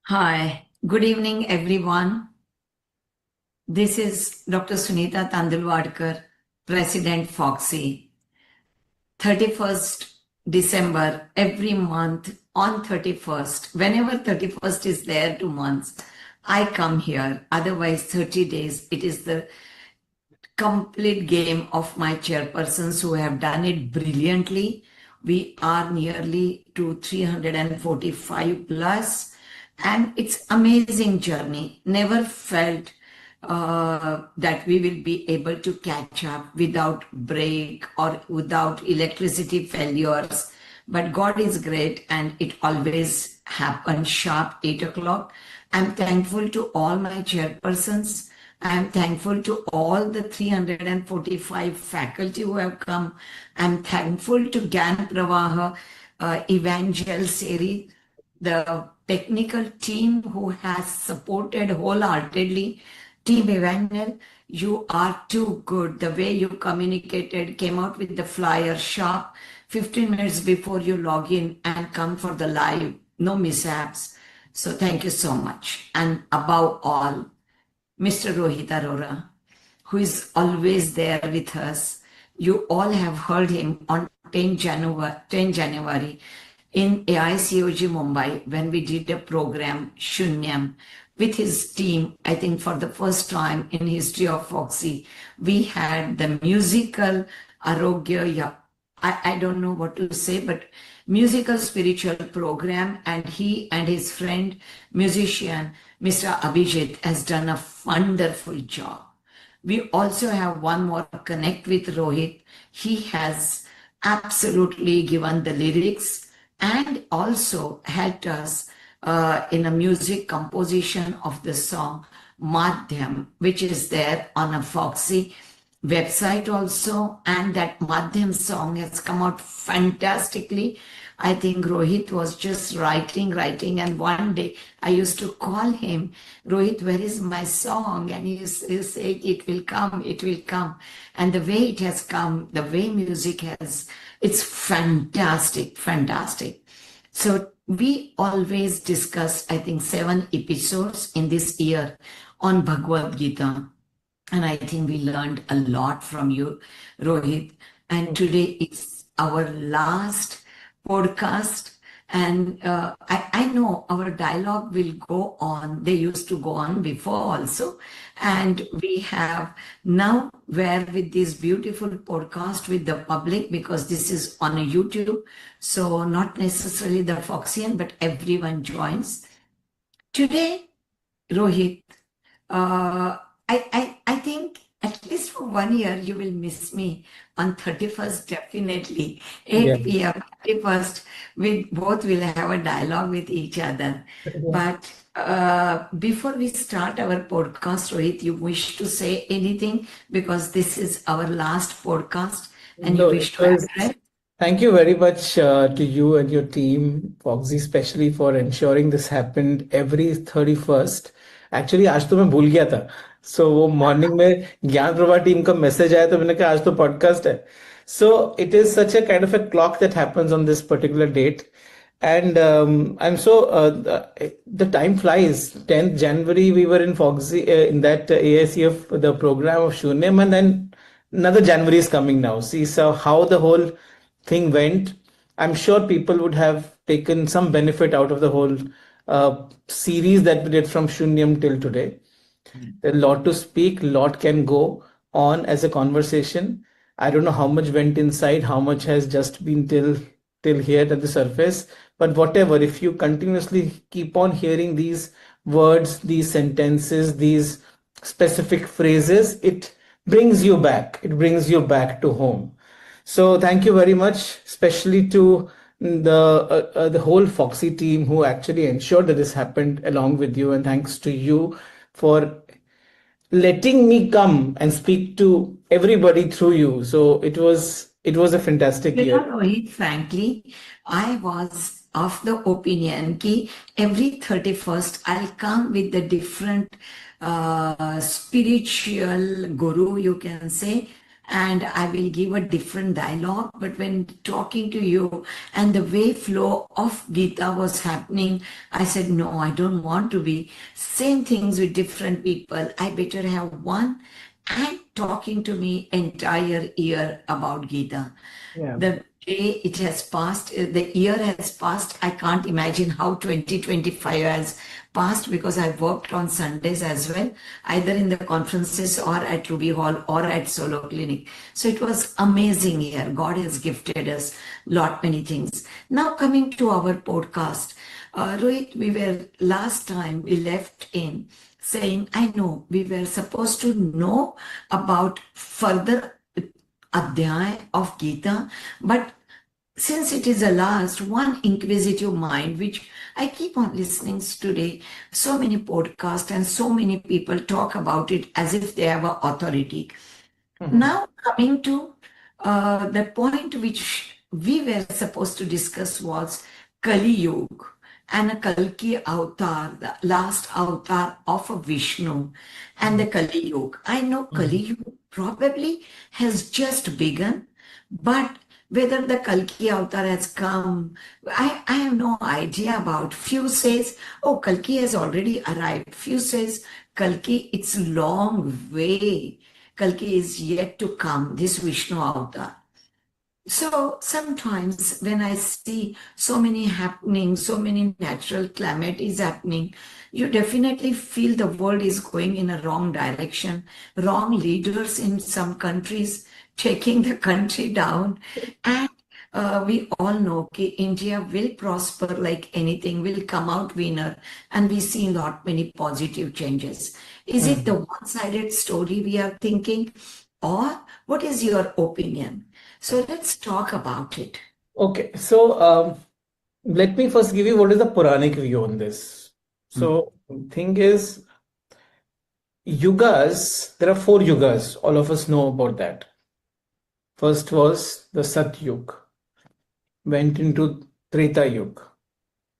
Hi, good evening, everyone. This is Dr. Sunita Tandulwadkar, President Fogsi. 31st December, every month on 31st, whenever 31st is there, 2 months, I come here. Otherwise, 30 days, it is the complete game of my chairpersons who have done it brilliantly. We are nearly to 345 plus, and it's amazing journey. Never felt that we will be able to catch up without break or without electricity failures. But God is great, and it always happens sharp 8 o'clock. I'm thankful to all my chairpersons. I'm thankful to all the 345 faculty who have come. I'm thankful to Gyan Pravah, Evangel Seri, the technical team who has supported wholeheartedly. Team Evangel, you are too good. The way you communicated, came out with the flyer sharp 15 minutes before you log in and come for the live. No mishaps. So thank you so much. And above all, Mr. Rohit Arora, who is always there with us. You all have heard him on 10 January in AICOG Mumbai when we did a program, Shunyam, with his team. I think for the first time in history of Fogsi, we had the musical Arogya, I don't know what to say, but musical spiritual program, and he and his friend musician Mr. Abhijit has done a wonderful job. We also have one more connect with Rohit. He has absolutely given the lyrics and also helped us in a music composition of the song Madhyam, which is there on a Foxy website also, and that Madhyam song has come out fantastically. I think Rohit was just writing, and one day I used to call him, Rohit, where is my song? And he said, it will come. And the way it has come, the way music has, it's fantastic. So we always discussed, I think, 7 episodes in this year on Bhagavad Gita. And I think we learned a lot from you, Rohit. And today is our last podcast. And I know our dialogue will go on. They used to go on before also. And we have now where with this beautiful podcast with the public, because this is on a YouTube. So not necessarily the Foxian, but everyone joins. Today, Rohit, I think at least for 1 year you will miss me on 31st, definitely. 8 p.m. 31st, we both will have a dialogue with each other. But before we start our podcast, Rohit, you wish to say anything because this is our last podcast and you wish to address? Thank you very much to you and your team, Foxy, especially for ensuring this happened every 31st. Actually, आज तो मैं भूल गया था. So वो morning में ज्ञान Prabha team का मैसेज आया तो मैंने कहा आज तो पॉडकास्ट है. So it is such a kind of a clock that happens on this particular date. And I'm so the time flies. 10th January we were in Foxy in that AICF the program of Shunyam, and then another January is coming now. See, so how the whole thing went. I'm sure people would have taken some benefit out of the whole series that we did from Shunyam till today. There's a lot to speak, lot can go on as a conversation. I don't know how much went inside, how much has just been till here at the surface. But whatever, if you continuously keep on hearing these words, these sentences, these specific phrases, it brings you back. It brings you back to home. So thank you very much, especially to the whole Foxy team who actually ensured that this happened along with you, and thanks to you for letting me come and speak to everybody through you. So it was a fantastic year. Rohit, frankly, I was of the opinion that every 31st I'll come with the different spiritual guru, you can say, and I will give a different dialogue. But when talking to you and the way flow of Gita was happening, I said, no, I don't want to be same things with different people. I better have one and talking to me entire year about Gita. Yeah. The day it has passed, the year has passed. I can't imagine how 2025 has passed because I worked on Sundays as well, either in the conferences or at Ruby Hall or at Solo Clinic. So it was amazing year. God has gifted us lot many things. Now coming to our podcast, Rohit, we were last time we left in saying, I know we were supposed to know about further adhyay of Gita, but since it is the last, one inquisitive mind, which I keep on listening today, so many podcasts and so many people talk about it as if they have an authority. Now coming to the point which we were supposed to discuss was Kali Yuga and a Kalki avatar, the last avatar of a Vishnu and the Kali Yuga. I know Kali Yuga probably has just begun, but whether the Kalki avatar has come, I have no idea about. Few says, oh, Kalki has already arrived. Few says, Kalki, it's a long way. Kalki is yet to come, this Vishnu avatar. So sometimes when I see so many happening, so many natural calamities happening, you definitely feel the world is going in a wrong direction, wrong leaders in some countries taking the country down. And we all know that India will prosper like anything, will come out winner, and we see lot many positive changes. Is it the one-sided story we are thinking, or what is your opinion? So let's talk about it. Okay, so let me first give you what is the Puranic view on this. So, thing is, yugas, there are 4 yugas, all of us know about that. First was the Sat Yuga, went into Treta Yuga,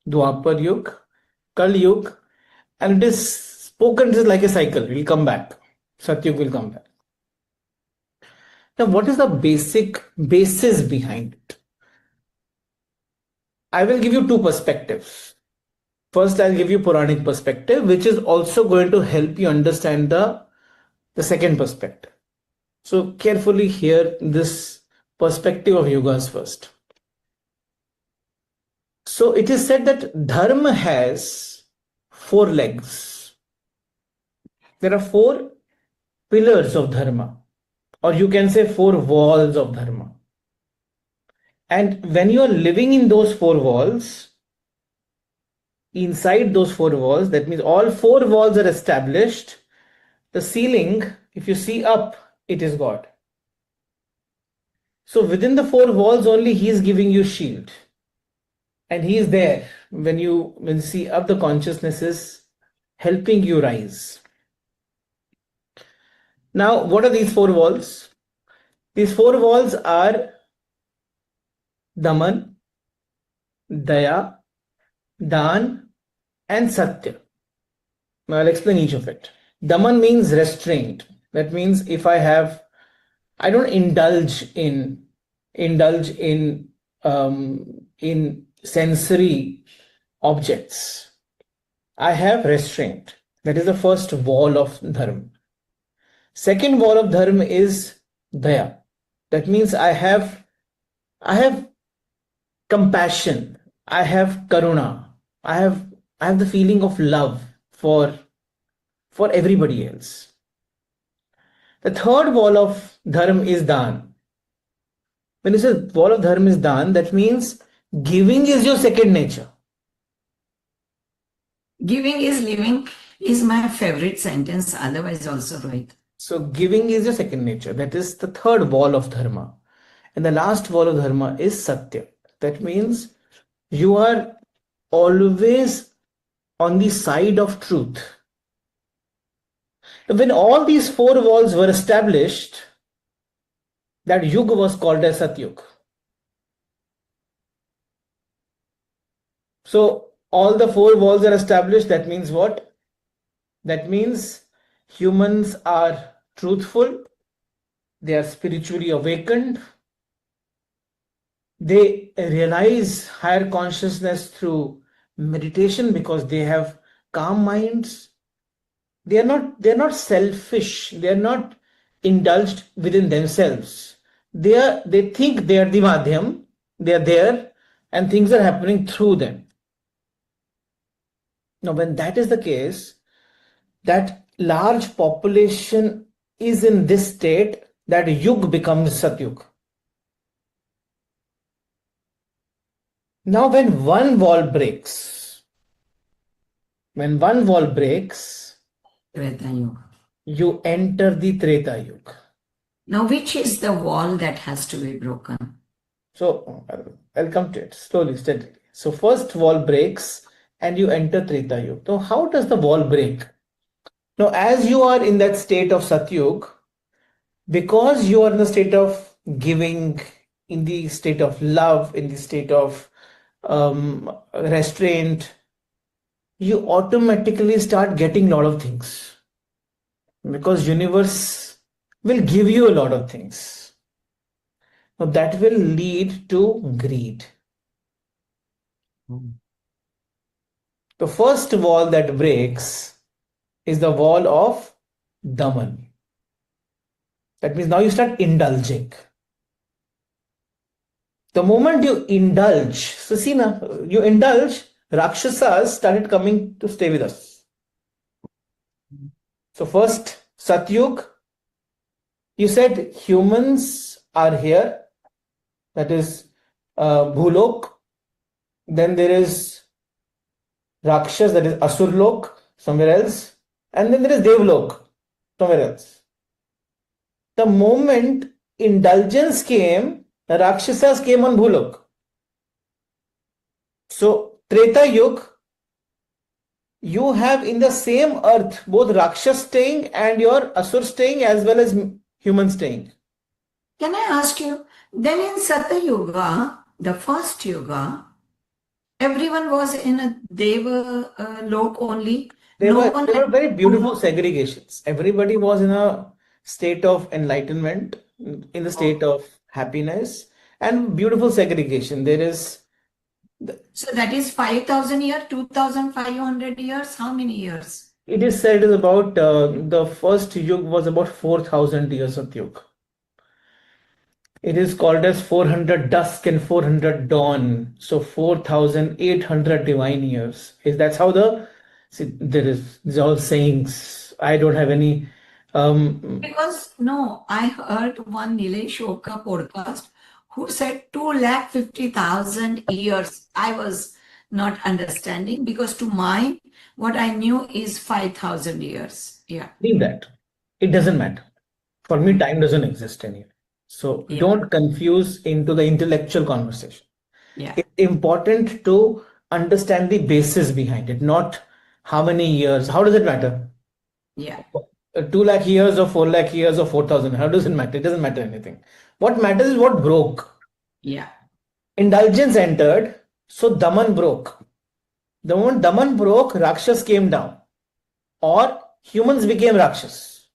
Dwapar Yuga, Kal Yuga, and it is spoken just like a cycle, it will come back. Sat Yuga will come back. Now, what is the basic basis behind it? I will give you 2 perspectives. First, I'll give you Puranic perspective, which is also going to help you understand the second perspective. So carefully hear this perspective of yugas first. So it is said that dharma has 4 legs. There are 4 pillars of dharma, or you can say 4 walls of dharma. And when you are living in those 4 walls, inside those 4 walls, that means all 4 walls are established. The ceiling, if you see up, it is God. So within the 4 walls only, he is giving you shield. And he is there when you see up, the consciousness is helping you rise. Now, what are these 4 walls? These 4 walls are Daman, Daya, Dan, and Satya. Now I'll explain each of it. Daman means restraint. That means if I don't indulge in sensory objects. I have restraint. That is the first wall of dharma. Second wall of dharma is daya. That means I have compassion. I have karuna. I have the feeling of love for everybody else. The third wall of dharma is dan. When you say wall of dharma is dan, that means giving is your second nature. Giving is living is my favorite sentence, otherwise also right. So giving is your second nature. That is the third wall of dharma. And the last wall of dharma is satya. That means you are always on the side of truth. When all these 4 walls were established, that yuga was called as Satyuga. So all the 4 walls are established. That means what? That means humans are truthful, they are spiritually awakened, they realize higher consciousness through meditation because they have calm minds. They're not selfish, they're not indulged within themselves. They think they are the madhyam, they are there, and things are happening through them. Now, when that is the case, that large population is in this state, that yug becomes satyug. Now, when one wall breaks, Treta Yuga. you enter the Treta Yuga. Now, which is the wall that has to be broken? So I'll come to it slowly, steadily. So first wall breaks and you enter Treta Yuga. Now, how does the wall break? Now, as you are in that state of Satyug, because you are in the state of giving, in the state of love, in the state of restraint, you automatically start getting a lot of things, because universe will give you a lot of things. Now that will lead to greed. The first wall that breaks is the wall of Daman. That means now you start indulging. The moment you indulge, so see now, you indulge, Rakshasas started coming to stay with us. So first, Satyug, you said humans are here, that is Bhulok. Then there is Rakshas, that is Asurlok, somewhere else. And then there is Devlok, somewhere else. The moment indulgence came, the Rakshasas came on Bhulok. So Treta Yuga, you have in the same earth both Rakshas staying and your Asur staying as well as human staying. Can I ask you, then in Satya Yuga, the first yuga, everyone was in a Deva lok only. There No were one there were had very beautiful segregations. Everybody was in a state of enlightenment, in the state of happiness, and beautiful segregation. There is So that is 5,000 years, 2,500 years, how many years? It is said is about the first yug was about 4,000 years of yug. It is called as 400 dusk and 400 dawn. So 4,800 divine years. That's how there is these are all sayings. I don't have any. Because no, I heard one Nilesh Oka podcast who said 250,000 years. I was not understanding because to mine, what I knew is 5,000 years. Yeah. Leave that. It doesn't matter. For me, time doesn't exist anyway. So Yeah. don't confuse into the intellectual conversation. Yeah. It's important to understand the basis behind it, not how many years. How does it matter? Yeah. 2 lakh years or 4 lakh years or 4,000. How does it matter? It doesn't matter anything. What matters is what broke. Yeah. Indulgence entered, so Daman broke. The moment Daman broke, Rakshas came down, or humans became Rakshas.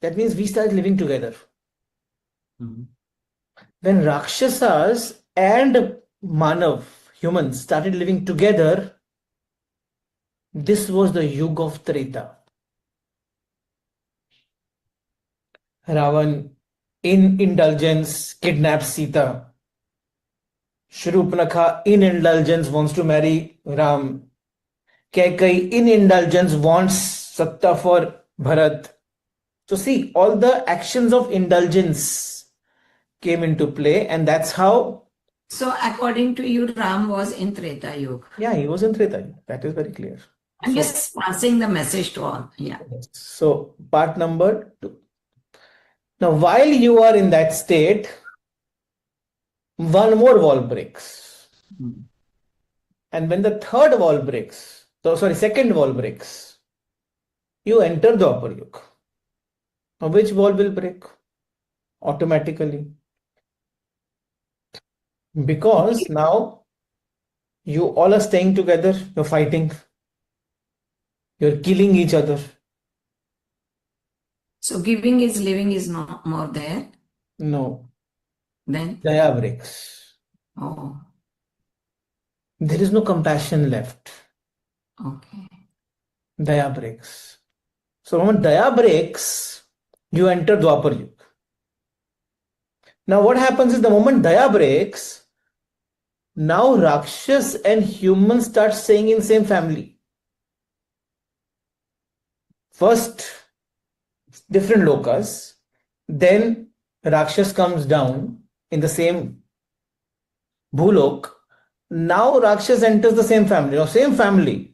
That means we started living together. When Rakshasas and Manav, humans, started living together, this was the Yuga of Treta. Ravan, in indulgence, kidnaps Sita. Shurupnakha, in indulgence, wants to marry Ram. Kaikai, in indulgence, wants Satta for Bharat. So see, all the actions of indulgence came into play, and that's how. So according to you, Ram was in Treta Yuga. Yeah, he was in Treta Yuga. That is very clear. I'm just passing the message to all. Yeah. So part number 2. Now, while you are in that state, one more wall breaks. And when the third wall breaks, second wall breaks, you enter the upper yuga. Now, which wall will break? Automatically. Because now you all are staying together, you're fighting, you're killing each other. So giving is living is no more there. No. Then, Daya breaks. oh, There is no compassion left. okay. Daya breaks. So when Daya breaks, you enter Dwapar Yuga. Now what happens is the moment Daya breaks, now Rakshas and humans start staying in same family. First, different lokas. Then Rakshas comes down in the same Bhulok. Now Rakshas enters the same family. Now same family.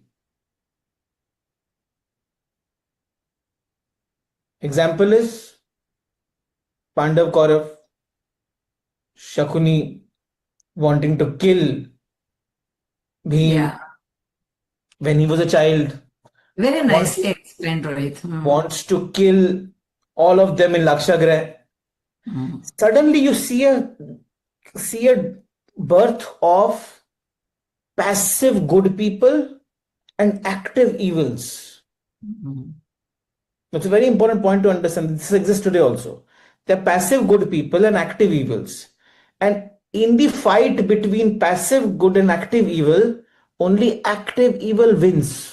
Example is Pandav Kaurav, Shakuni wanting to kill Bhim Yeah. when he was a child, Very wants, nicely explained, Rohit. wants to kill all of them in Lakshagraha. Hmm. Suddenly you see a birth of passive good people and active evils. Hmm. That's a very important point to understand. This exists today also. There are passive good people and active evils. And in the fight between passive good and active evil, only active evil wins.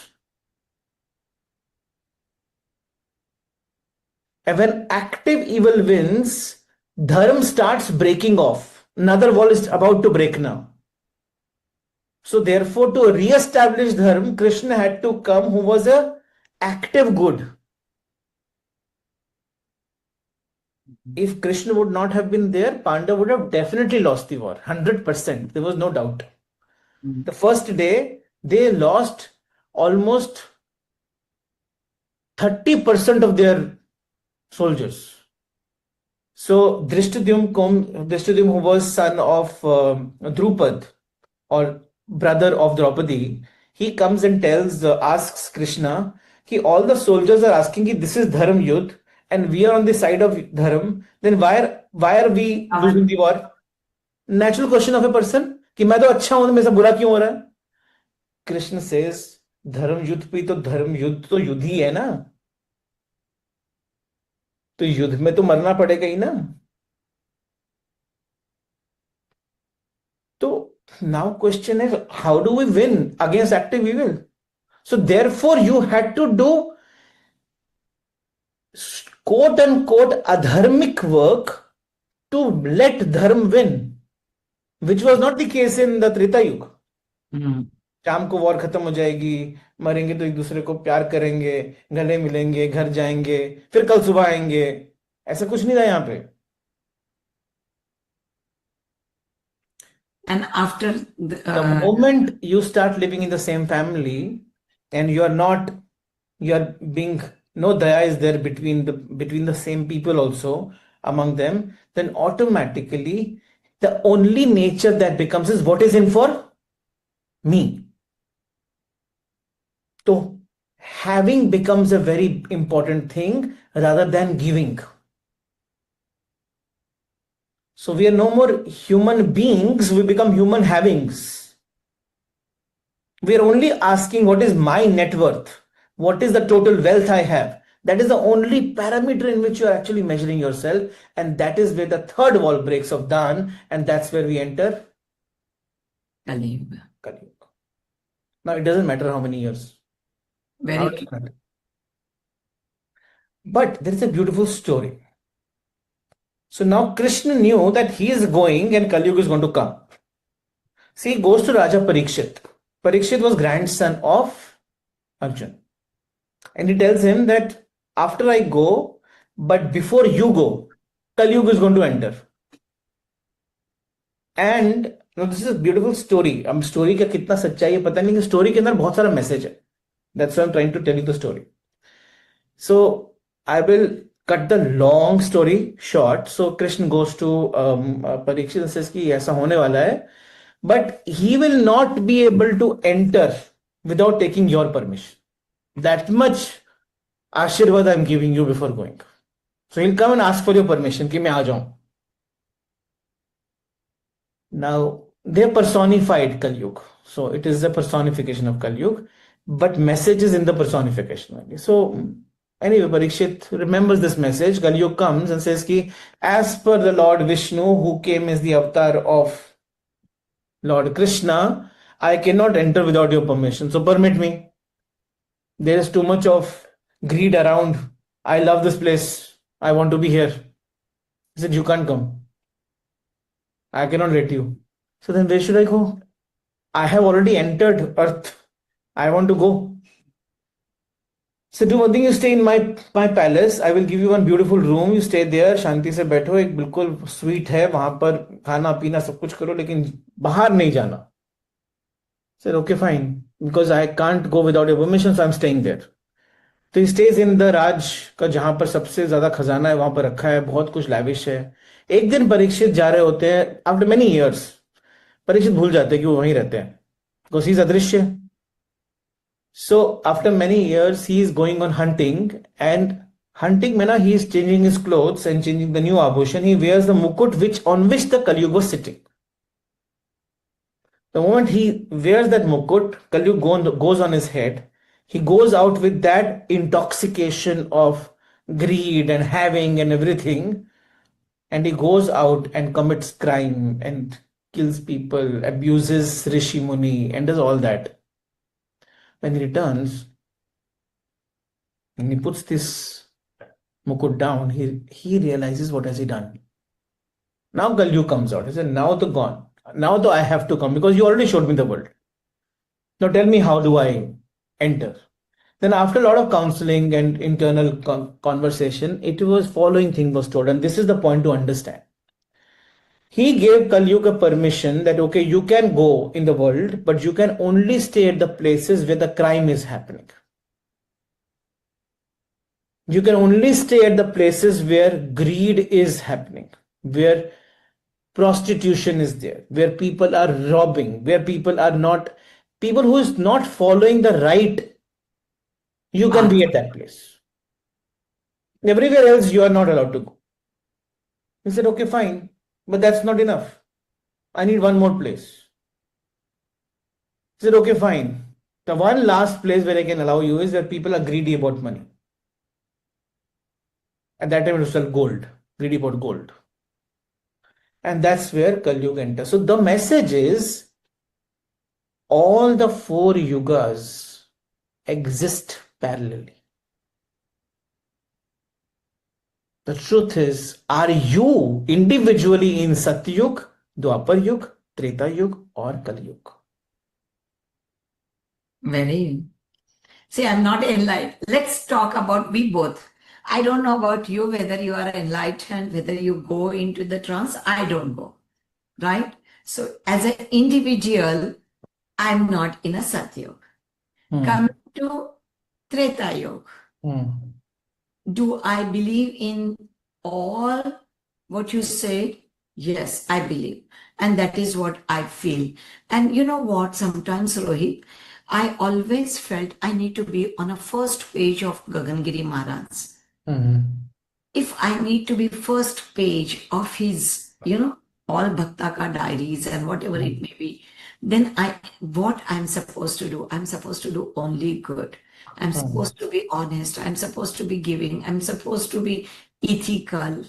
And when active evil wins, dharma starts breaking off. Another wall is about to break now. So therefore, to re-establish dharma, Krishna had to come who was a active good. If Krishna would not have been there, Panda would have definitely lost the war. 100%. There was no doubt. Hmm. The first day, they lost almost 30% of their soldiers. So Drishtadyum, who was son of Drupad or brother of Draupadi, he comes and asks Krishna, all the soldiers are asking, this is Dharm Yudh, and we are on the side of Dharm, then why are we losing the war? Natural question of a person, कि मैं तो अच्छा हूं, मेरे से बुरा क्यों हो रहा है? Krishna says, धर्म युद्ध भी तो धर्म युद्ध तो युद्ध ही है ना, तो युद्ध में तो मरना पड़ेगा ही ना. So now question is, how do we win against active evil? So therefore you had to do quote unquote adharmic work to let dharma win, which was not the case in the Treta Yuga. Hmm. शाम को war खत्म हो जाएगी, मरेंगे तो एक दूसरे को प्यार करेंगे, गले मिलेंगे, घर जाएंगे, फिर कल सुबह आएंगे. ऐसा कुछ नहीं था यहाँ पे. And after The moment you start living in the same family and you are being, no daya is there between the same people also among them, then automatically the only nature that becomes is what is in for me. So having becomes a very important thing rather than giving. So we are no more human beings, we become human havings. We are only asking what is my net worth, what is the total wealth I have. That is the only parameter in which you are actually measuring yourself, and that is where the third wall breaks of Dan, and that's where we enter Kali Yuga. Kali Yuga. Now it doesn't matter how many years. Now Very it doesn't matter. But there is a beautiful story. So now Krishna knew that he is going and Kali Yuga is going to come. See, he goes to Raja Parikshit. Parikshit was grandson of Arjun. And he tells him that after I go, but before you go, Kali Yuga is going to enter. And this is a beautiful story. अब story का कितना सच्चाई है पता नहीं, कि story के अंदर बहुत सारा message है. That's why I'm trying to tell you the story. So I will cut the long story short. So Krishna goes to Parikshit and says कि ऐसा होने वाला है, but he will not be able to enter without taking your permission. That much Ashirvad I'm giving you before going. So he'll come and ask for your permission कि मैं आ जाऊं. Now they personified Kali Yuga. So it is a personification of Kali Yuga, but message is in the personification only. So Anyway, Parikshit remembers this message. Kalyug comes and says ki, as per the Lord Vishnu, who came as the avatar of Lord Krishna, I cannot enter without your permission. So permit me. There is too much of greed around. I love this place. I want to be here. He said, you can't come. I cannot let you. So then where should I go? I have already entered earth. I want to go. So do one thing, you stay in my palace. I will give you one beautiful room. You stay there. शांति से बैठो. एक बिल्कुल sweet है वहां पर, खाना पीना सब कुछ करो, लेकिन बाहर नहीं जाना. Said okay, fine, because I can't go without your permission, so I'm staying there. तो he stays in the राज का जहां पर सबसे ज्यादा खजाना है, वहां पर रखा है, बहुत कुछ लैविश है. एक दिन परीक्षित जा रहे होते हैं, आफ्टर मेनी इयर्स परीक्षित भूल जाते हैं कि वो वहीं रहते हैं, बिकॉज ही इज अदृश्य. So after many years, he is going on hunting, and hunting में ना he is changing his clothes and changing the new abhushan. He wears the mukut on which the Kalyug was sitting. The moment he wears that mukut, Kalyug goes on his head. He goes out with that intoxication of greed and having and everything, and he goes out and commits crime and kills people, abuses Rishi Muni, and does all that. When he returns and he puts this mukut down, he realizes what has he done. Now Kalyug comes out. He said, now to gone. Now though I have to come because you already showed me the world. Now tell me, how do I enter? Then after a lot of counseling and internal conversation, it was following thing was told, and this is the point to understand. He gave Kalyug a permission that, okay, you can go in the world, but you can only stay at the places where the crime is happening. You can only stay at the places where greed is happening, where prostitution is there, where people are robbing, where people who is not following the right, you can be at that place. Everywhere else, you are not allowed to go. He said, okay, fine. But that's not enough. I need one more place. He said, okay, fine. The one last place where I can allow you is where people are greedy about money. At that time, it was gold, greedy about gold. And that's where Kalyug enters. So the message is, all the 4 yugas exist parallelly. The truth is, are you individually in Satyug, Dwapar Yug, Treta Yug, or Kali Yug? See, I'm not enlightened. Let's talk about we both. I don't know about you, whether you are enlightened, whether you go into the trance. I don't go, right? So as an individual, I'm not in a Satyug. Come to Treta Yuga. Do I believe in all what you said? Yes, I believe. And that is what I feel. And you know what? Sometimes, Rohit, I always felt I need to be on a first page of Gagangiri Maharaj. If I need to be first page of his, all Bhakta ka diaries and whatever it may be, then what I'm supposed to do? I'm supposed to do only good. I'm supposed to be honest. I'm supposed to be giving. I'm supposed to be ethical,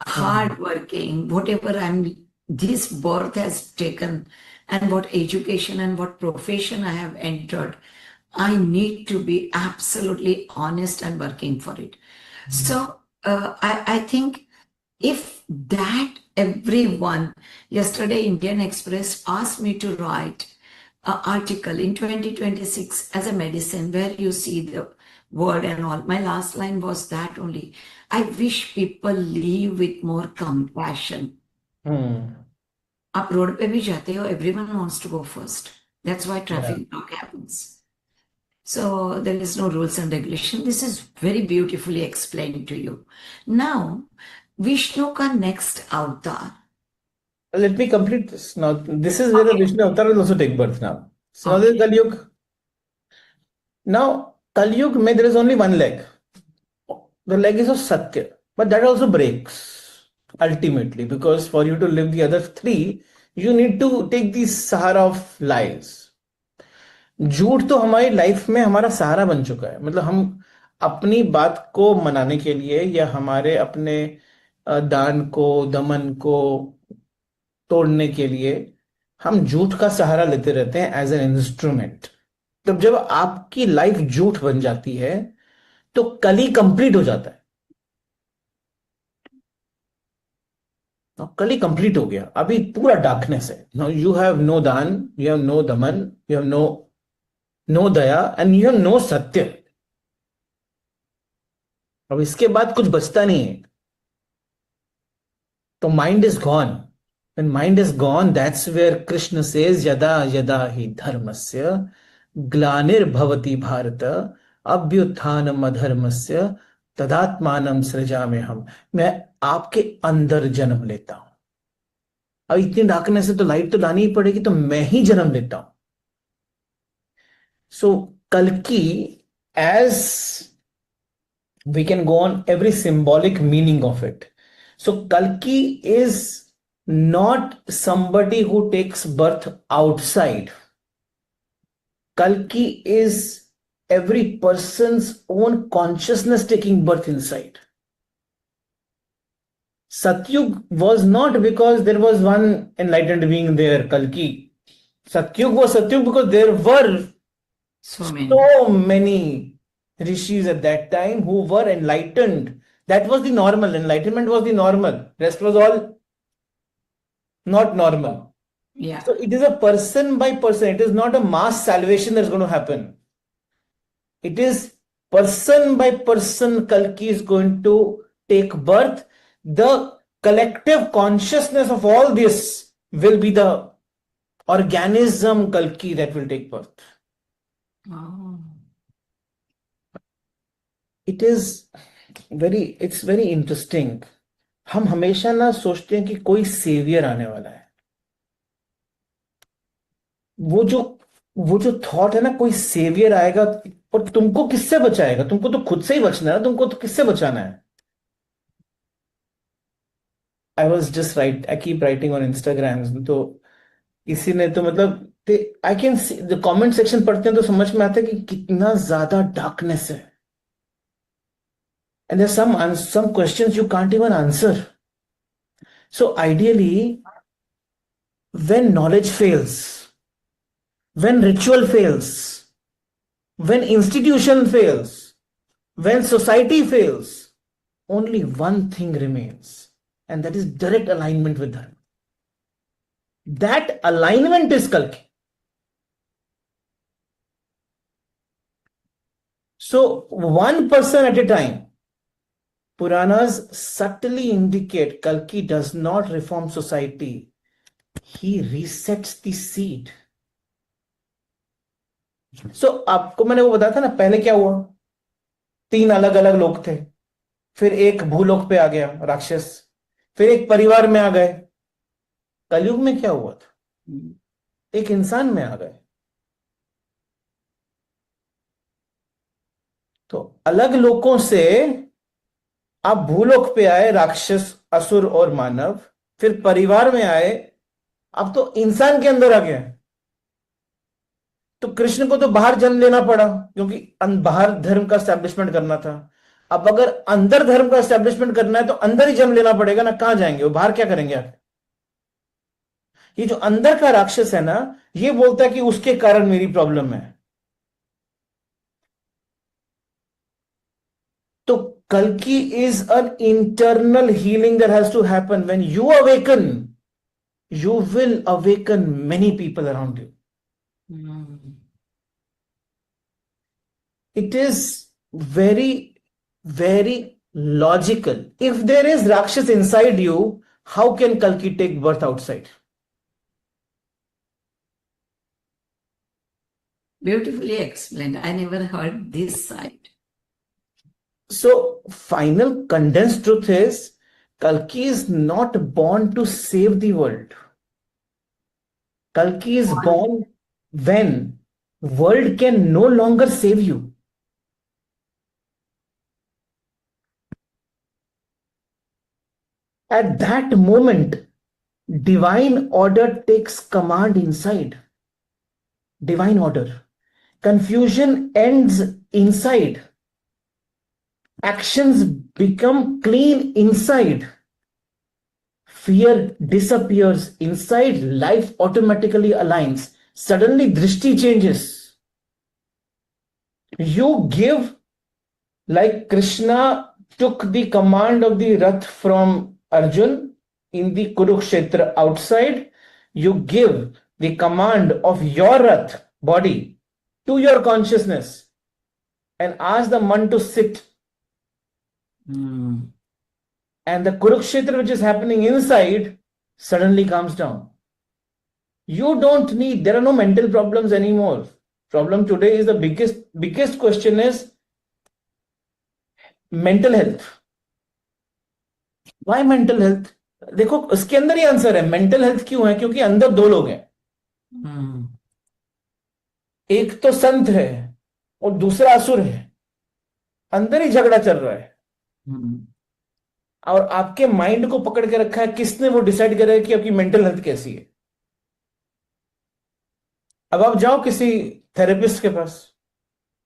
hardworking, whatever this birth has taken, and what education and what profession I have entered. I need to be absolutely honest and working for it. So I think if that everyone, yesterday Indian Express asked me to write an article in 2026 as a medicine where you see the word and all. My last line was that only. I wish people live with more compassion. आप road पे भी जाते हो, everyone wants to go first. That's why traffic block happens. So there is no rules and regulation. This is very beautifully explained to you. Now, Vishnu ka next avatar. Let me complete this. Now, this is where the Vishnu avatar will also take birth now. So now there is Kali Yuga. Now, Kali Yuga, there is only one leg. The leg is of Satya. But that also breaks ultimately, because for you to live the other 3, you need to take the sahara of lies. झूठ तो हमारी life में हमारा सहारा बन चुका है. मतलब हम अपनी बात को मनाने के लिए या हमारे अपने दान को, दमन को तोड़ने के लिए हम झूठ का सहारा लेते रहते हैं एज एन इंस्ट्रूमेंट। तब जब आपकी लाइफ झूठ बन जाती है तो कली कंप्लीट हो जाता है। तो कली कंप्लीट हो गया, अभी पूरा डार्कनेस है। Now you have no daan, you have no daman, you have no no daya and you have no satya. अब इसके बाद कुछ बचता नहीं है। तो mind is gone. When mind is gone, that's where Krishna says, Yada yada hi dharmasya glanirбhavati bharata abhyuthanam adharmasya tadatmanam सृजाम्यहम् हम। मैं आपके अंदर जन्म लेता हूं। अब इतनी डार्कनेस है तो लाइट तो लानी ही पड़ेगी, तो मैं ही जन्म लेता हूं। सो कल्कि, as we can go on every symbolic meaning of it. So Kalki is not somebody who takes birth outside. Kalki is every person's own consciousness taking birth inside. Satyug was not because there was one enlightened being there, Kalki. Satyug was Satyug because there were so many rishis at that time who were enlightened. That was the normal. Enlightenment was the normal. Rest was all not normal. Yeah. So it is a person by person. It is not a mass salvation that's going to happen. It is person by person. Kalki is going to take birth. The collective consciousness of all this will be the organism Kalki that will take birth. Oh. It's very interesting. हम हमेशा ना सोचते हैं कि कोई saviour आने वाला है। वो जो थॉट है ना, कोई सेवियर आएगा और तुमको किससे बचाएगा? तुमको तो खुद से ही बचना है ना, तुमको तो किससे बचाना है? I keep writing on Instagram, तो किसी ने तो मतलब I can see the comment section पढ़ते हैं तो समझ में आता है कि कितना ज्यादा डार्कनेस है। And there's some questions you can't even answer. So ideally, when knowledge fails, when ritual fails, when institution fails, when society fails, only one thing remains, and that is direct alignment with Dharma. That alignment is Kalki. So one person at a time. Puranas subtly indicate Kalki does not reform society. He resets the seed. So आपको मैंने वो बताया था ना, पहले क्या हुआ? 3 अलग अलग लोग थे, फिर एक भूलोक पे आ गया राक्षस, फिर एक परिवार में आ गए। कलयुग में क्या हुआ था? एक इंसान में आ गए। तो अलग लोगों से आप भूलोक पे आए, राक्षस, असुर और मानव, फिर परिवार में आए, अब तो इंसान के अंदर आ गया। तो कृष्ण को तो बाहर जन्म लेना पड़ा क्योंकि बाहर धर्म का एस्टेब्लिशमेंट करना था। अब अगर अंदर धर्म का एस्टेब्लिशमेंट करना है तो अंदर ही जन्म लेना पड़ेगा ना, कहां जाएंगे वो? बाहर क्या करेंगे आप? ये जो अंदर का राक्षस है ना, ये बोलता है कि उसके कारण मेरी प्रॉब्लम है। तो Kalki is an internal healing that has to happen. When you awaken, you will awaken many people around you. It is very, very logical. If there is Rakshas inside you, how can Kalki take birth outside? Beautifully explained. I never heard this side. So, final condensed truth is, Kalki is not born to save the world. Kalki is born when world can no longer save you. At that moment, divine order takes command inside. Divine order. Confusion ends inside. actions become clean inside. Fear disappears inside. Life automatically aligns. Suddenly, drishti changes. You give, like Krishna took the command of the Rath from Arjun in the Kurukshetra outside. You give the command of your Rath body to your consciousness and ask the man to sit. And the Kurukshetra which is happening inside suddenly calms down. You don't need, there are no mental problems anymore. Problem today is the biggest question is mental health. Why mental health? देखो उसके अंदर ही answer है. Mental health क्यों है? क्योंकि अंदर दो लोग हैं. एक तो संत है और दूसरा असुर है. अंदर ही झगड़ा चल रहा है. और आपके माइंड को पकड़ के रखा है. किसने वो डिसाइड करेगा कि आपकी मेंटल हेल्थ कैसी है? अब आप जाओ किसी थेरेपिस्ट के पास.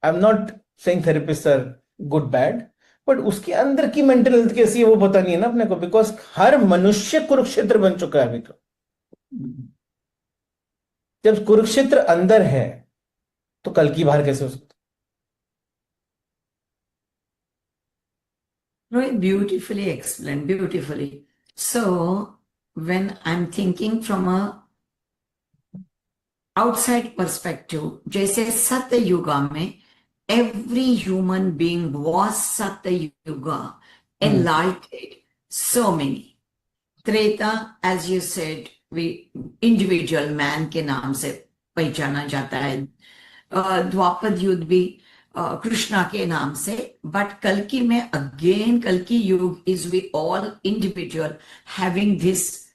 I am not saying therapist are good bad, but उसके अंदर की मेंटल हेल्थ कैसी है वो पता नहीं है ना अपने को. बिकॉज हर मनुष्य कुरुक्षेत्र बन चुका है अभी तो. जब कुरुक्षेत्र अंदर है तो कल की बाहर कैसे हो सकता? Right, beautifully explained, beautifully. So, when I'm thinking from a outside perspective, जैसे सत्य युगा में every human being was सत्य युगा, enlightened, so many. Treta, as you said, we individual man के नाम से पहचाना जाता है. द्वापर युग भी कृष्णा के नाम से. बट कल्कि में अगेन कल्कि yug is we all individual having this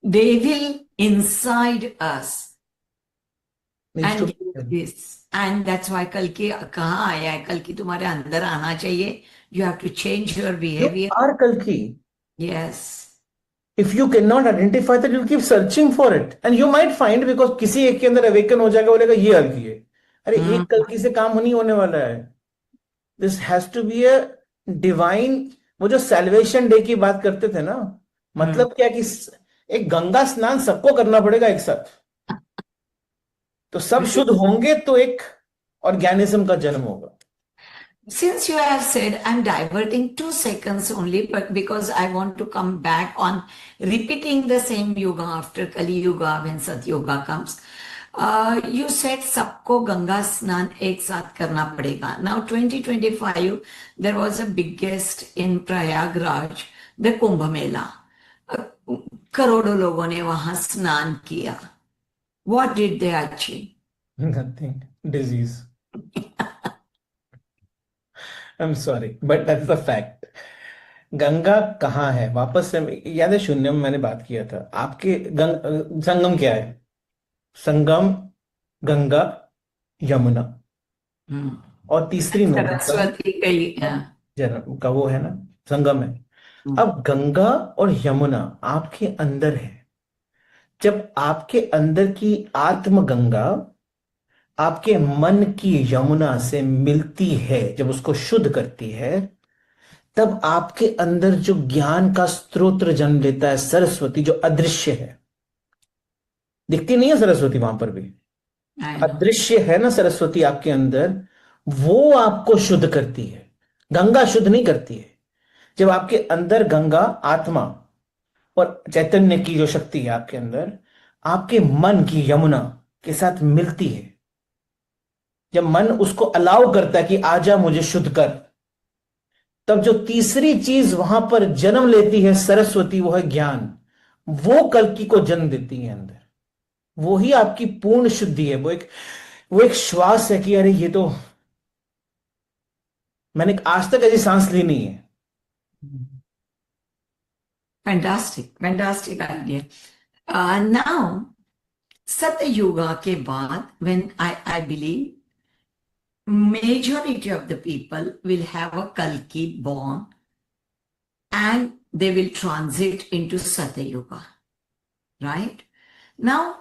devil inside us. And that's why कल्कि कहाँ आया है? कल्कि तुम्हारे अंदर आना चाहिए. You have to change your behavior. You are Kalki. Yes. If you cannot identify that, you'll keep searching for it. And you might find, because किसी एक के अंदर awaken हो जाएगा, बोलेगा ये हल्की है. अरे एक कल्कि से काम नहीं होने वाला है. This has to be a divine. वो जो salvation day की बात करते थे ना, मतलब क्या कि एक गंगा स्नान सबको करना पड़ेगा एक साथ. तो सब शुद्ध होंगे तो एक ऑर्गेनिज्म का जन्म होगा. Since you have said, I'm diverting 2 seconds only, but because I want to come back on repeating the same yoga after Kali Yuga when Sat Yoga comes. You said सबको गंगा स्नान एक साथ करना पड़ेगा. Now 2025, there was a biggest in Prayagraj, the Kumbh Mela. करोड़ों लोगों ने वहां स्नान किया. What did they achieve? Nothing. Disease. I'm sorry, but that's the fact. Ganga कहाँ है? वापस से याद है शून्य में मैंने बात किया था. आपके संगम क्या है? संगम गंगा यमुना और तीसरी नदी सरस्वती का वो है ना, संगम है. अब गंगा और यमुना आपके अंदर है. जब आपके अंदर की आत्म गंगा आपके मन की यमुना से मिलती है, जब उसको शुद्ध करती है, तब आपके अंदर जो ज्ञान का स्रोत जन्म लेता है, सरस्वती जो अदृश्य है. दिखती नहीं है सरस्वती वहां पर भी, अदृश्य है ना सरस्वती आपके अंदर. वो आपको शुद्ध करती है. गंगा शुद्ध नहीं करती है. जब आपके अंदर गंगा आत्मा और चैतन्य की जो शक्ति है आपके अंदर, आपके मन की यमुना के साथ मिलती है, जब मन उसको अलाउ करता है कि आजा मुझे शुद्ध कर, तब जो तीसरी चीज वहां पर जन्म लेती है सरस्वती, वो है ज्ञान. वो कल्कि को जन्म देती है अंदर. वो ही आपकी पूर्ण शुद्धि है. वो एक श्वास है कि अरे ये तो मैंने आज तक ऐसी सांस ली नहीं है. Fantastic idea. Now, Satya Yuga के बाद, when I believe majority of the people will have a Kalki born and they will transit into Satya Yuga, right? Now,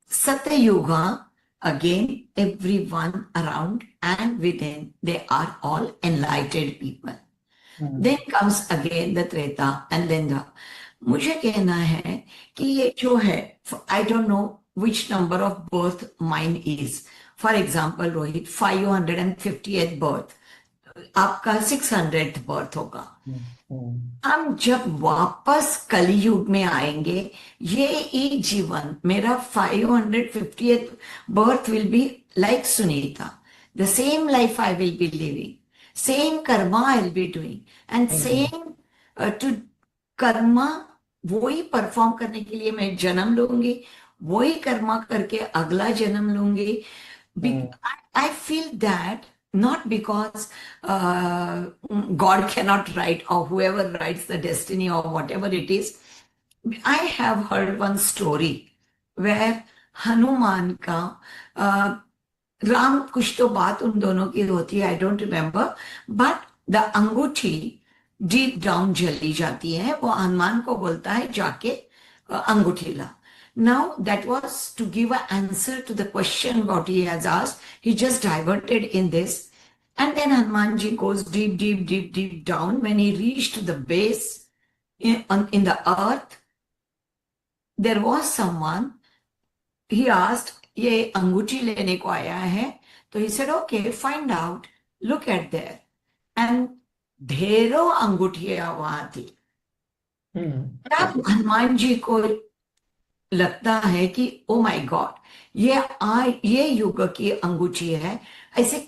Satya Yuga again, everyone around and within, they are all enlightened people. Then comes again the Treta and then the. मुझे कहना है कि ये जो है, I don't know which number of birth mine is. For example, Rohit, 550th birth, आपका 600th birth होगा. हम जब वापस कलयुग में आएंगे, ये एक जीवन, मेरा 550th birth will be like Sunita. The same life I will be living. Same karma I'll be doing. And same to Karma वही परफॉर्म करने के लिए मैं जन्म लूंगी, वही कर्मा करके अगला जन्म लूंगी. I feel that not because God cannot write, or whoever writes the destiny or whatever it is. I have heard one story where Hanuman का राम, कुछ तो बात उन दोनों की होती है, I don't remember, but the अंगूठी डीप डाउन जली जाती है. वो हनुमान को बोलता है जाके अंगूठी ला. Now that was to give an answer to the question what he has asked. He just diverted in this. And then Hanumanji goes deep, deep, deep, deep down. When he reached the base in the earth, there was someone. He asked, ये अंगूठी लेने को आया है. तो he said, okay, find out, look at there. And ढेरों अंगूठियां वहां थी. तब हनुमान जी को लगता है कि ओ माय गॉड, ये युग की अंगूठी है. ऐसे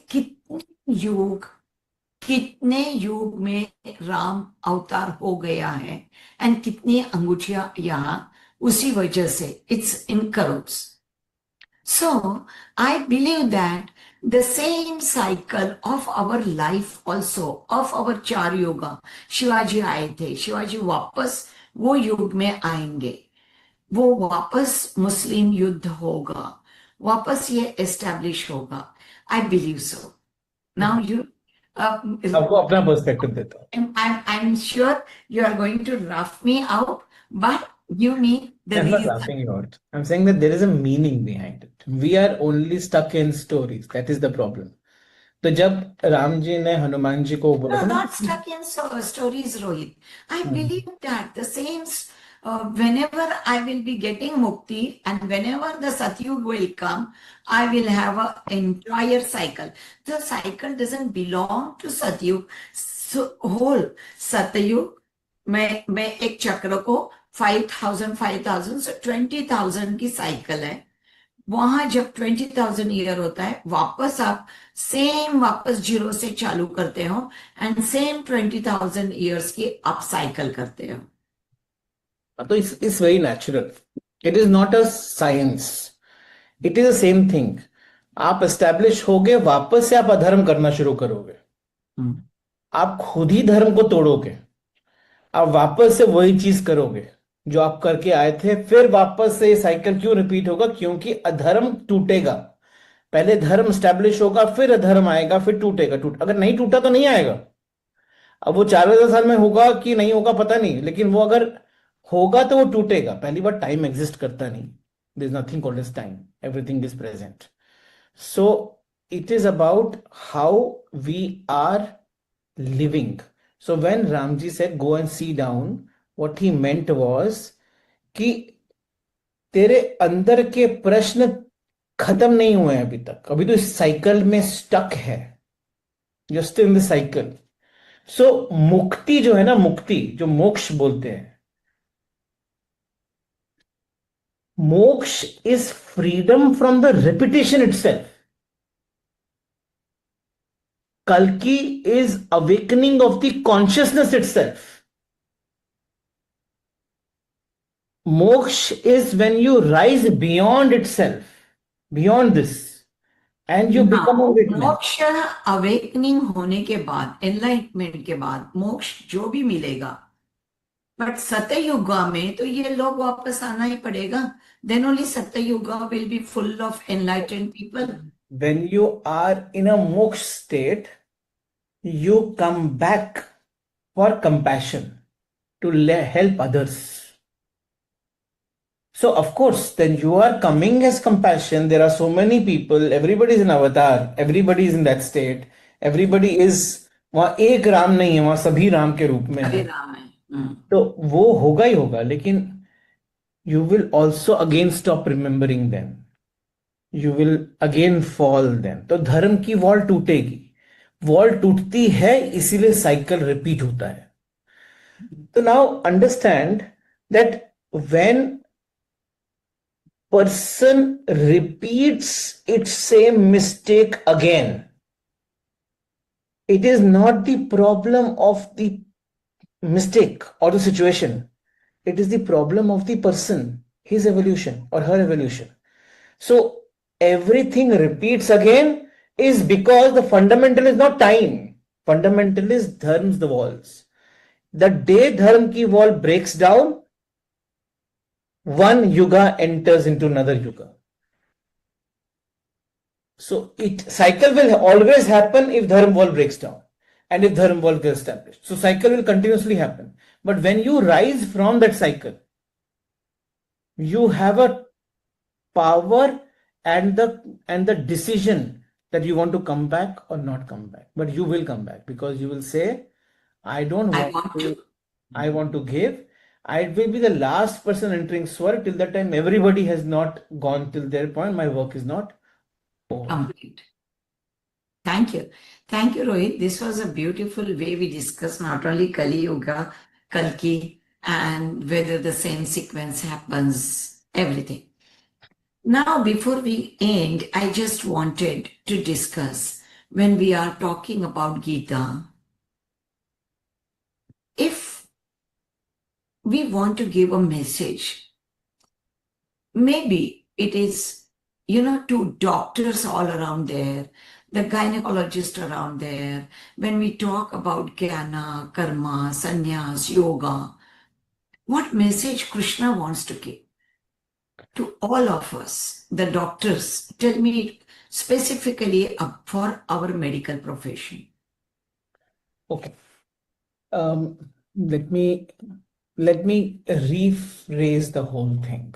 कितने युग में राम अवतार हो गया है, एंड कितनी अंगूठियां यहाँ उसी वजह से, it's in crores. So I believe that the same cycle of our life also, of our चार युगा, शिवाजी आए थे, शिवाजी वापस वो युग में आएंगे, वो वापस मुस्लिम युद्ध होगा, वापस ये एस्टैब्लिश होगा. I believe so. Now you आपको अपना पर्सपेक्टिव देता हूँ. I'm sure you are going to rough me out, but give me the I'm not reason. laughing you out. I'm saying that there is a meaning behind it. We are only stuck in stories. That is the problem. तो जब राम जी ने हनुमान जी को बोला No, था ना, not stuck in stories, Rohit. I believe that the same, whenever I will be getting mukti and whenever the Satyug will come, I will have an entire cycle. The cycle doesn't belong to Satyug. So whole Satyug, मैं एक चक्र को 5,000 so 20,000 की cycle है. वहां जब 20,000 year होता है, वापस आप वापस जीरो से चालू करते हो, एंड सेम 20,000 ईयर्स की आप साइकिल करते हो. तो it's very natural. It is not a science, it is the same thing. आप एस्टेब्लिश होगे, वापस से आप अधर्म करना शुरू करोगे. आप खुद ही धर्म को तोड़ोगे, आप वापस से वही चीज करोगे जो आप करके आए थे. फिर वापस से साइकिल क्यों रिपीट होगा? क्योंकि अधर्म टूटेगा. पहले धर्म स्टैब्लिश होगा, फिर अधर्म आएगा, फिर टूटेगा. अगर नहीं टूटा तो नहीं आएगा. अब वो 4,000 साल में होगा कि नहीं होगा पता नहीं, लेकिन वो अगर होगा तो वो टूटेगा. पहली बार टाइम एग्जिस्ट करता नहीं. There is nothing called as time. Everything is present. So it is about how we are living. So when Ramji said go and see down, what he meant was कि तेरे अंदर के प्रश्न खत्म नहीं हुए हैं अभी तक. अभी तो इस साइकिल में स्टक है. You're still in the cycle. So मुक्ति जो है ना, मुक्ति जो मोक्ष बोलते हैं, मोक्ष is freedom from the repetition itself. Kalki is awakening of the consciousness itself. Moksha is when you rise beyond itself, beyond this, and you become awakened. मोक्ष अवेकनिंग होने के बाद, एनलाइटमेंट के बाद मोक्ष जो भी मिलेगा, बट सतयुगा में तो ये लोग वापस आना ही पड़ेगा. Then only Satyuga will be full of enlightened people. When you are in a moksha state, you come back for compassion to help others. So, of course, then you are coming as compassion. There are so many people, everybody is an avatar, everybody is in that state, everybody is, वहाँ एक राम नहीं है, वहाँ सभी राम के रूप में अरे है. राम है. तो वो होगा ही होगा, लेकिन you will also again stop remembering them. You will again fall then. तो धर्म की वॉल टूटेगी. वॉल टूटती है, इसीलिए साइकिल रिपीट होता है. तो now understand that when person repeats its same mistake again, it is not the problem of the mistake or the situation. It is the problem of the person, his evolution or her evolution. So everything repeats again is because the fundamental is not time. Fundamental is dharms, the walls. The day dharm ki wall breaks down, one yuga enters into another yuga. So cycle will always happen if dharma wall breaks down and if dharma wall gets established. So cycle will continuously happen. But when you rise from that cycle, you have a power and the decision that you want to come back or not come back. But you will come back because you will say, I don't I want want to, to. I want to give. I will be the last person entering Swar. Till that time, everybody has not gone till their point. My work is not over. Complete. Thank you. Thank you, Rohit. This was a beautiful way we discussed not only Kali Yuga, Kalki, and whether the same sequence happens, everything. Now, before we end, I just wanted to discuss when we are talking about Gita, if we want to give a message, maybe it is, to doctors all around there, the gynecologist around there, when we talk about jnana, karma, sannyas, yoga, what message Krishna wants to give to all of us, the doctors? Tell me specifically for our medical profession. Okay. Let me rephrase the whole thing.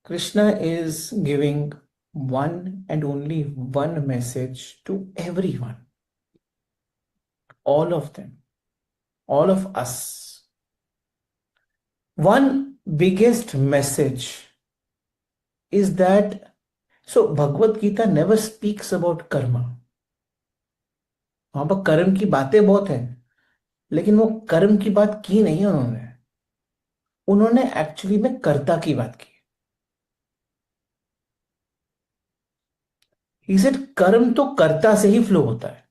Krishna is giving one and only one message to everyone. All of them. All of us. One biggest message is that, so Bhagavad Gita never speaks about karma. वहां पर कर्म की बातें बहुत हैं, लेकिन वो कर्म की बात की नहीं है उन्होंने एक्चुअली में कर्ता की बात की. He said कर्म तो कर्ता से ही फ्लो होता है.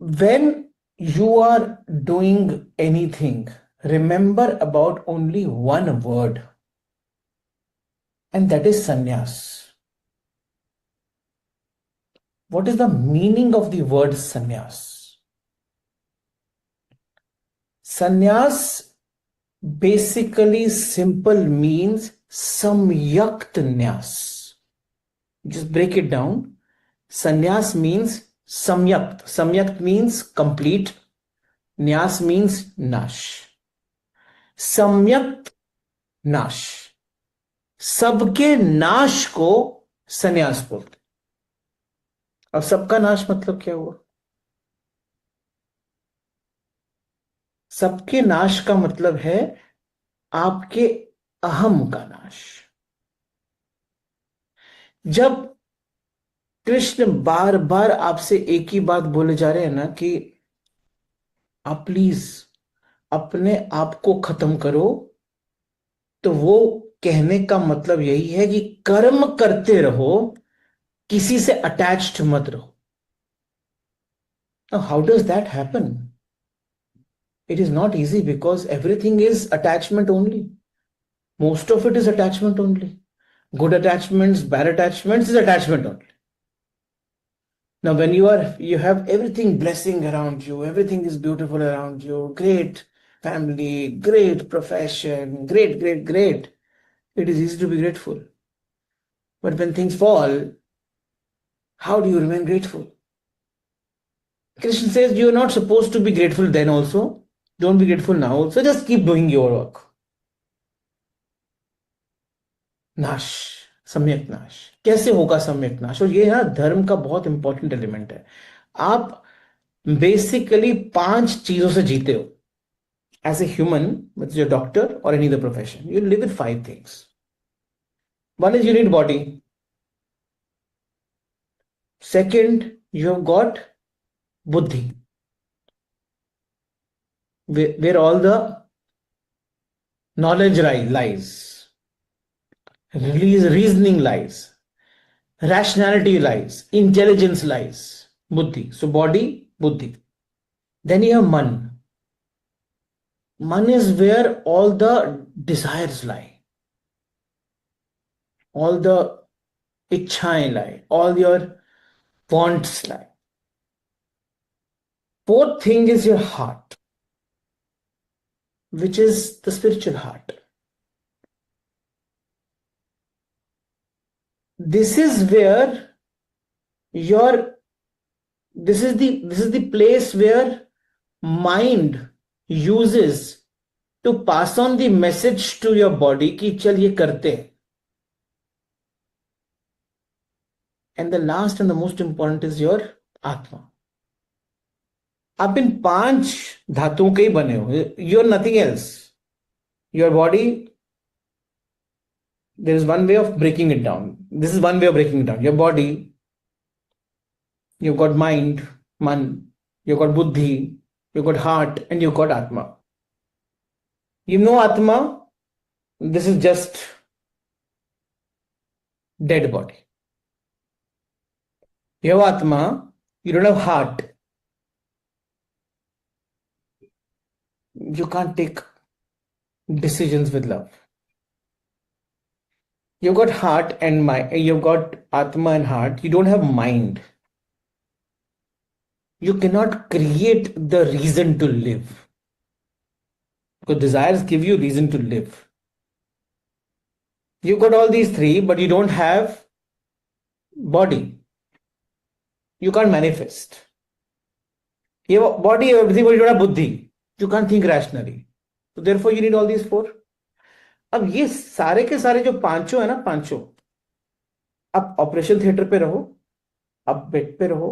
When you are doing anything, remember about only one word, and that is sannyas. What is the meaning of the word sannyas? Sannyas basically simple means samyakt nyas. Just break it down. Sannyas means samyakt. Samyakt means complete. Nyas means nash. Samyakt nash. सबके नाश को संन्यास बोलते. अब सबका नाश मतलब क्या हुआ? सबके नाश का मतलब है आपके अहम का नाश. जब कृष्ण बार बार आपसे एक ही बात बोले जा रहे हैं ना कि आप प्लीज अपने आप को खत्म करो, तो वो कहने का मतलब यही है कि कर्म करते रहो, किसी से अटैच्ड मत रहो. Now, how does that happen? It is not easy because everything is attachment only. Most of it is attachment only. Good attachments, bad attachments is attachment only. Now, when you have everything blessing around you, everything is beautiful around you, great family, great profession, great, it is easy to be grateful. But when things fall, how do you remain grateful? Krishna says you are not supposed to be grateful then also. Don't be grateful now. So just keep doing your work. नाश, सम्यक नाश कैसे होगा? सम्यक नाश, और ये है ना धर्म का बहुत इंपॉर्टेंट एलिमेंट है। आप बेसिकली 5 चीजों से जीते हो as a human, with your doctor और any other profession. You live with 5 things. One is you need body. Second, you have got buddhi, where all the knowledge lies, reasoning lies, rationality lies, intelligence lies. Buddhi. So body, buddhi. Then you have man. Man is where all the desires lie, all the ichhaएं lie, all your wants lie. Fourth thing is your heart, which is the spiritual heart. This is where your this is the place where mind uses to pass on the message to your body कि चल ये करते हैं. And the last and the most important is your आत्मा. आप इन 5 धातुओं के ही बने हो. You are nothing else. Your body, there is one way of breaking it down. This is one way of breaking it down. Your body, you've got mind, man, you've got buddhi, you've got heart, and you've got atma. You know atma, this is just dead body. You have atma, you don't have heart. You can't take decisions with love. You've got heart and mind, you've got atma and heart, you don't have mind. You cannot create the reason to live. Because desires give you reason to live. You've got all these 3, but you don't have body. You can't manifest. You have body, you have everything, but you don't have buddhi. You can't think rationally. So therefore you need all these 4. अब ये सारे के सारे जो पांचों है ना, पांचों, आप ऑपरेशन थिएटर पे रहो, आप बेड पे रहो,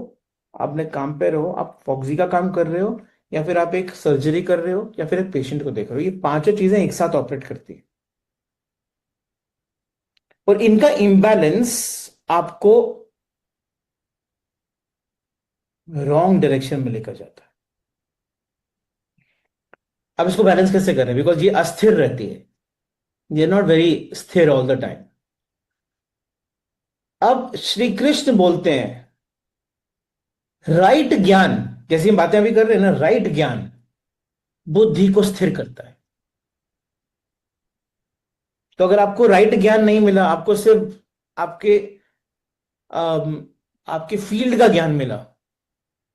आप अपने काम पे रहो, आप फॉक्सी का काम कर रहे हो, या फिर आप एक सर्जरी कर रहे हो, या फिर एक पेशेंट को देख रहे हो, ये पांचों चीजें एक साथ ऑपरेट करती है और इनका इम्बैलेंस आपको रॉन्ग डायरेक्शन में लेकर जाता है. अब इसको बैलेंस कैसे करें? बिकॉज ये अस्थिर रहती है, ये नॉट वेरी स्थिर ऑल द टाइम. अब श्री कृष्ण बोलते हैं राइट ज्ञान, जैसी हम बातें अभी कर रहे हैं ना, राइट ज्ञान बुद्धि को स्थिर करता है. तो अगर आपको राइट ज्ञान नहीं मिला, आपको सिर्फ आपके फील्ड का ज्ञान मिला,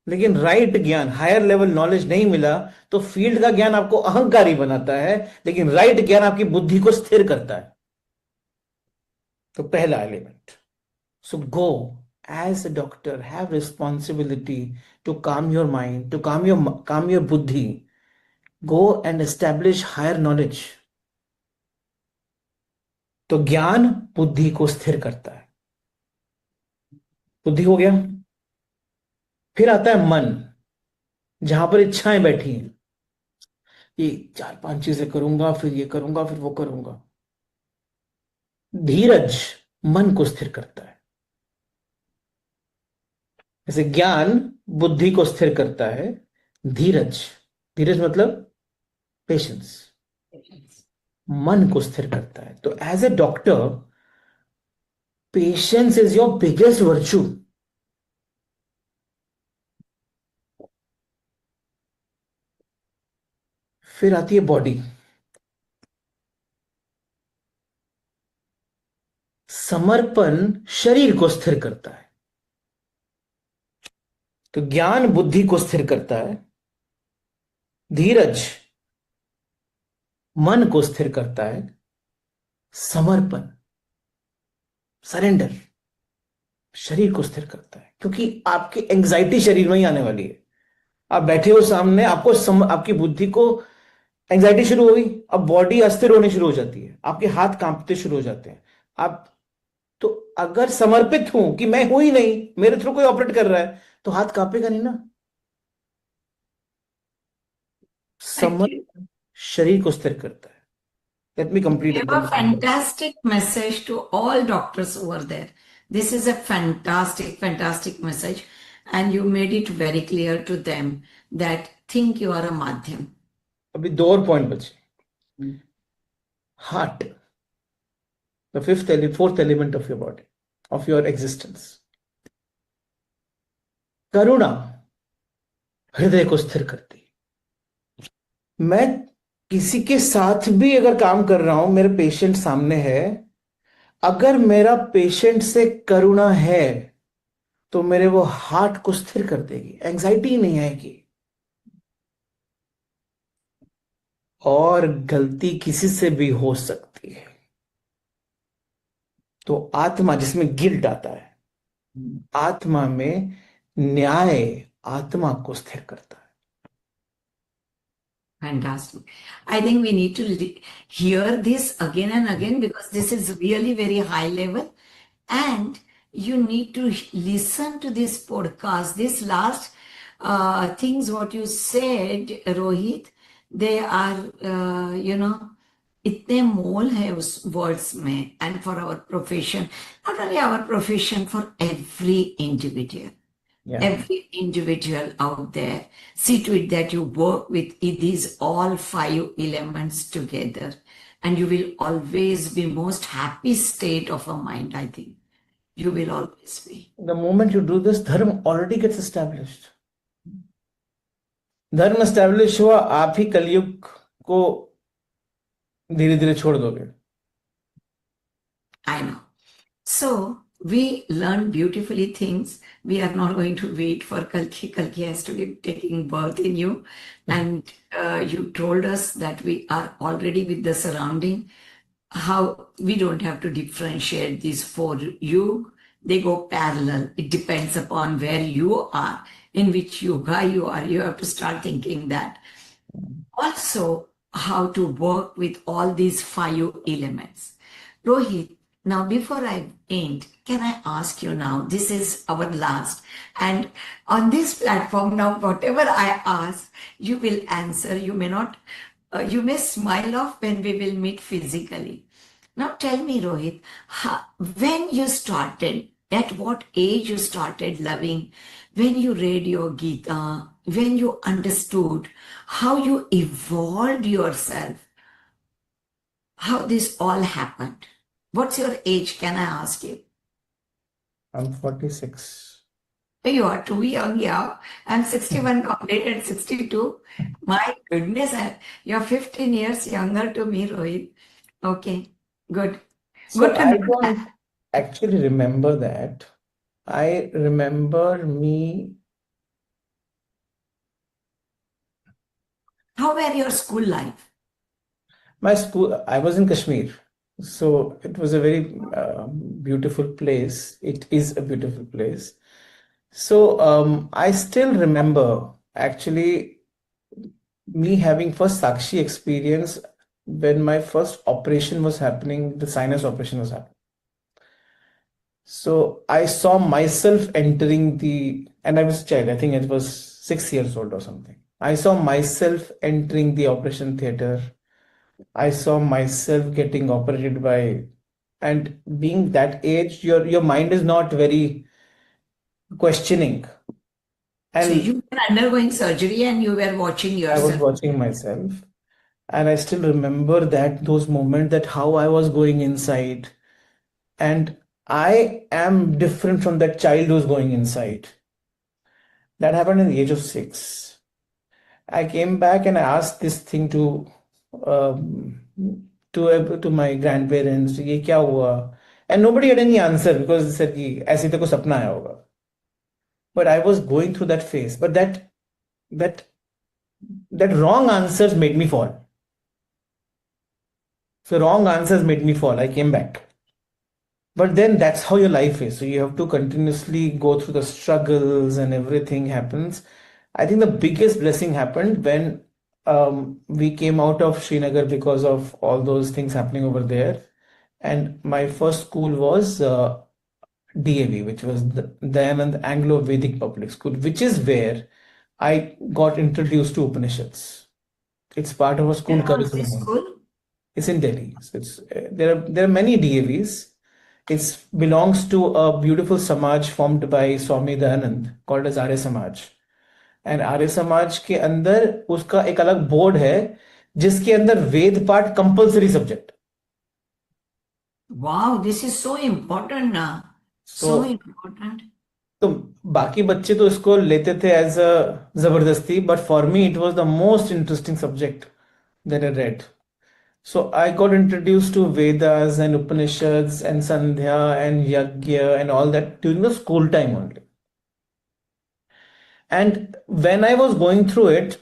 लेकिन राइट ज्ञान, हायर लेवल नॉलेज नहीं मिला, तो फील्ड का ज्ञान आपको अहंकारी बनाता है, लेकिन राइट ज्ञान आपकी बुद्धि को स्थिर करता है. तो पहला element. So go as a doctor, have responsibility to calm your mind, to calm your buddhi. Go and establish higher knowledge. तो ज्ञान बुद्धि को स्थिर करता है. बुद्धि हो गया. फिर आता है मन, जहां पर इच्छाएं बैठी हैं. ये 4-5 चीजें करूंगा, फिर ये करूंगा, फिर वो करूंगा. धीरज मन को स्थिर करता है. जैसे ज्ञान बुद्धि को स्थिर करता है, धीरज, धीरज मतलब पेशेंस, मन को स्थिर करता है. तो as a doctor, patience is your biggest virtue. फिर आती है बॉडी. समर्पण शरीर को स्थिर करता है. तो ज्ञान बुद्धि को स्थिर करता है, धीरज मन को स्थिर करता है, समर्पण, सरेंडर शरीर को स्थिर करता है. क्योंकि आपकी एंजाइटी शरीर में ही आने वाली है. आप बैठे हो सामने, आपकी बुद्धि को एंजाइटी शुरू हो गई, अब बॉडी अस्थिर होनी शुरू हो जाती है, आपके हाथ कांपते शुरू हो जाते हैं। आप तो अगर समर्पित हूं कि मैं हूं ही नहीं, मेरे थ्रू कोई ऑपरेट कर रहा है, तो हाथ कांपेगा नहीं ना। Actually, समर्पण शरीर को स्थिर करता है। Let me you complete gave then a we can go. fantastic message to all doctors who were there. This is a fantastic, fantastic message. And you made it very clear to them that think you are a madhyam. अभी दो और point बचे। Heart, the fourth element of your body, of your existence. करुणा हृदय को स्थिर करती है। मैं किसी के साथ भी अगर काम कर रहा हूं, मेरे पेशेंट सामने है, अगर मेरा पेशेंट से करुणा है तो मेरे वो हार्ट को स्थिर कर देगी, एंजाइटी नहीं आएगी। और गलती किसी से भी हो सकती है, तो आत्मा, जिसमें गिल्ट आता है, आत्मा में न्याय आत्मा को स्थिर करता है। Fantastic. I think we need to hear this again and again because this is really very high level. And you need to listen to this podcast. This last things what you said, Rohit, they are, इतने मोल है उस words में. And for our profession, not only our profession, for every individual. Yeah. Every individual out there, see to it that you work with these all 5 elements together, and you will always be most happy state of a mind. I think you will always be. The moment you do this, dharma already gets established. धर्म establish हुआ, आप ही कलयुग को धीरे धीरे छोड़ दोगे। I know. So we learn beautifully things. We are not going to wait for Kalki. Kalki has to be taking birth in you. And you told us that we are already with the surrounding. How we don't have to differentiate these for you. They go parallel. It depends upon where you are, in which yoga you are. You have to start thinking that. Also, how to work with all these 5 elements. Rohit, now before I end, can I ask you now, this is our last, and on this platform now, whatever I ask, you will answer. You may not, you may smile off when we will meet physically. Now tell me, Rohit, when you started, at what age you started loving, when you read your Gita, when you understood how you evolved yourself, how this all happened? What's your age, can I ask you? I'm 46. You are too young, yeah. I'm 61, completed 62. My goodness, you're 15 years younger to me, Rohit. Okay, good. So Good to I know don't that. actually remember that. I remember me. How were your school life? My school, I was in Kashmir. So it was a very beautiful place. It is a beautiful place. So I still remember actually me having first Sakshi experience when my first operation was happening, the sinus operation was happening. So I saw myself entering and I was a child, I think it was 6 years old or something. I saw myself entering the operation theater. I saw myself getting operated by, and being that age, your mind is not very questioning. So And you were undergoing surgery and you were watching I was yourself. watching myself, and I still remember those moments, that how I was going inside, and I am different from that child who's going inside. That happened at the age of 6. I came back and I asked this thing um, to my grandparents, ये क्या हुआ? And nobody had any answer because they said कि ऐसे तो कोई सपना आया होगा. But I was going through that phase. But that wrong answers made me fall. So wrong answers made me fall. I came back. But then that's how your life is. So you have to continuously go through the struggles and everything happens. I think the biggest blessing happened when we came out of Srinagar because of all those things happening over there. And my first school was DAV, which was the Dayanand Anglo-Vedic Public School, which is where I got introduced to Upanishads. It's part of a school Where was this curriculum. school? It's in Delhi. So there are many DAVs. It belongs to a beautiful Samaj formed by Swami Dayanand called as Arya Samaj. And Arya Samaj के अंदर उसका एक अलग board है जिसके अंदर वेद पाठ compulsory subject. Wow, this is so important now. So So important. तो बाकी बच्चे तो इसको लेते थे एज अ जबरदस्ती, but for me it was the most interesting subject that I read. So I got introduced to Vedas and Upanishads and Sandhya and Yajna and all that during the school time only. And when I was going through it,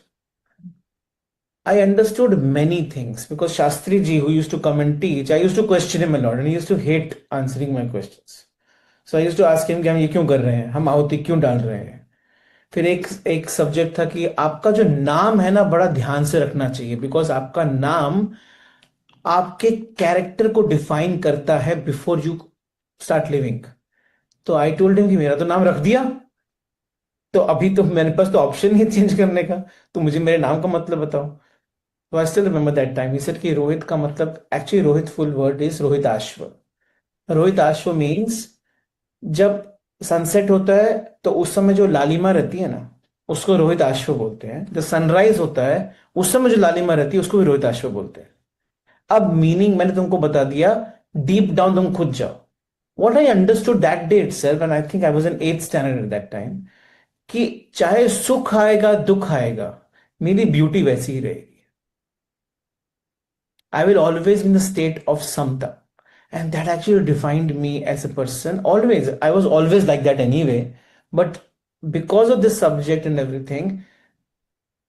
I understood many things because Shastri ji, who used to come and teach, I used to question him a lot and he used to hate answering my questions. So I used to ask him कि हम ये क्यों कर रहे हैं, हम आहुति क्यों डाल रहे हैं. फिर एक सब्जेक्ट था कि आपका जो नाम है ना बड़ा ध्यान से रखना चाहिए बिकॉज आपका नाम आपके कैरेक्टर को डिफाइन करता है बिफोर यू स्टार्ट लिविंग. तो आई टोल्ड हिम कि मेरा तो नाम रख दिया, तो अभी तो मेरे पास तो ऑप्शन नहीं है चेंज करने का, तो मुझे मेरे नाम का मतलब बताओ. तो I still remember that time he said कि रोहित का मतलब, actually Rohit full word is Rohit Ashva. Rohit Ashva means जब सनसेट होता है तो उस समय जो लालिमा रहती है ना उसको रोहित आश्व बोलते हैं. जब सनराइज होता है उस समय जो लालिमा रहती है उसको भी रोहित आश्व बोलते हैं. अब मीनिंग मैंने तुमको बता दिया, डीप डाउन तुम खुद जाओ. What I understood that day itself, and I think I was in 8th standard at that time, कि चाहे सुख आएगा दुख आएगा मेरी ब्यूटी वैसी ही रहेगी. I will always be in the state of samta. And that actually defined me as a person. Always. I was always like that anyway. But because of this subject and everything,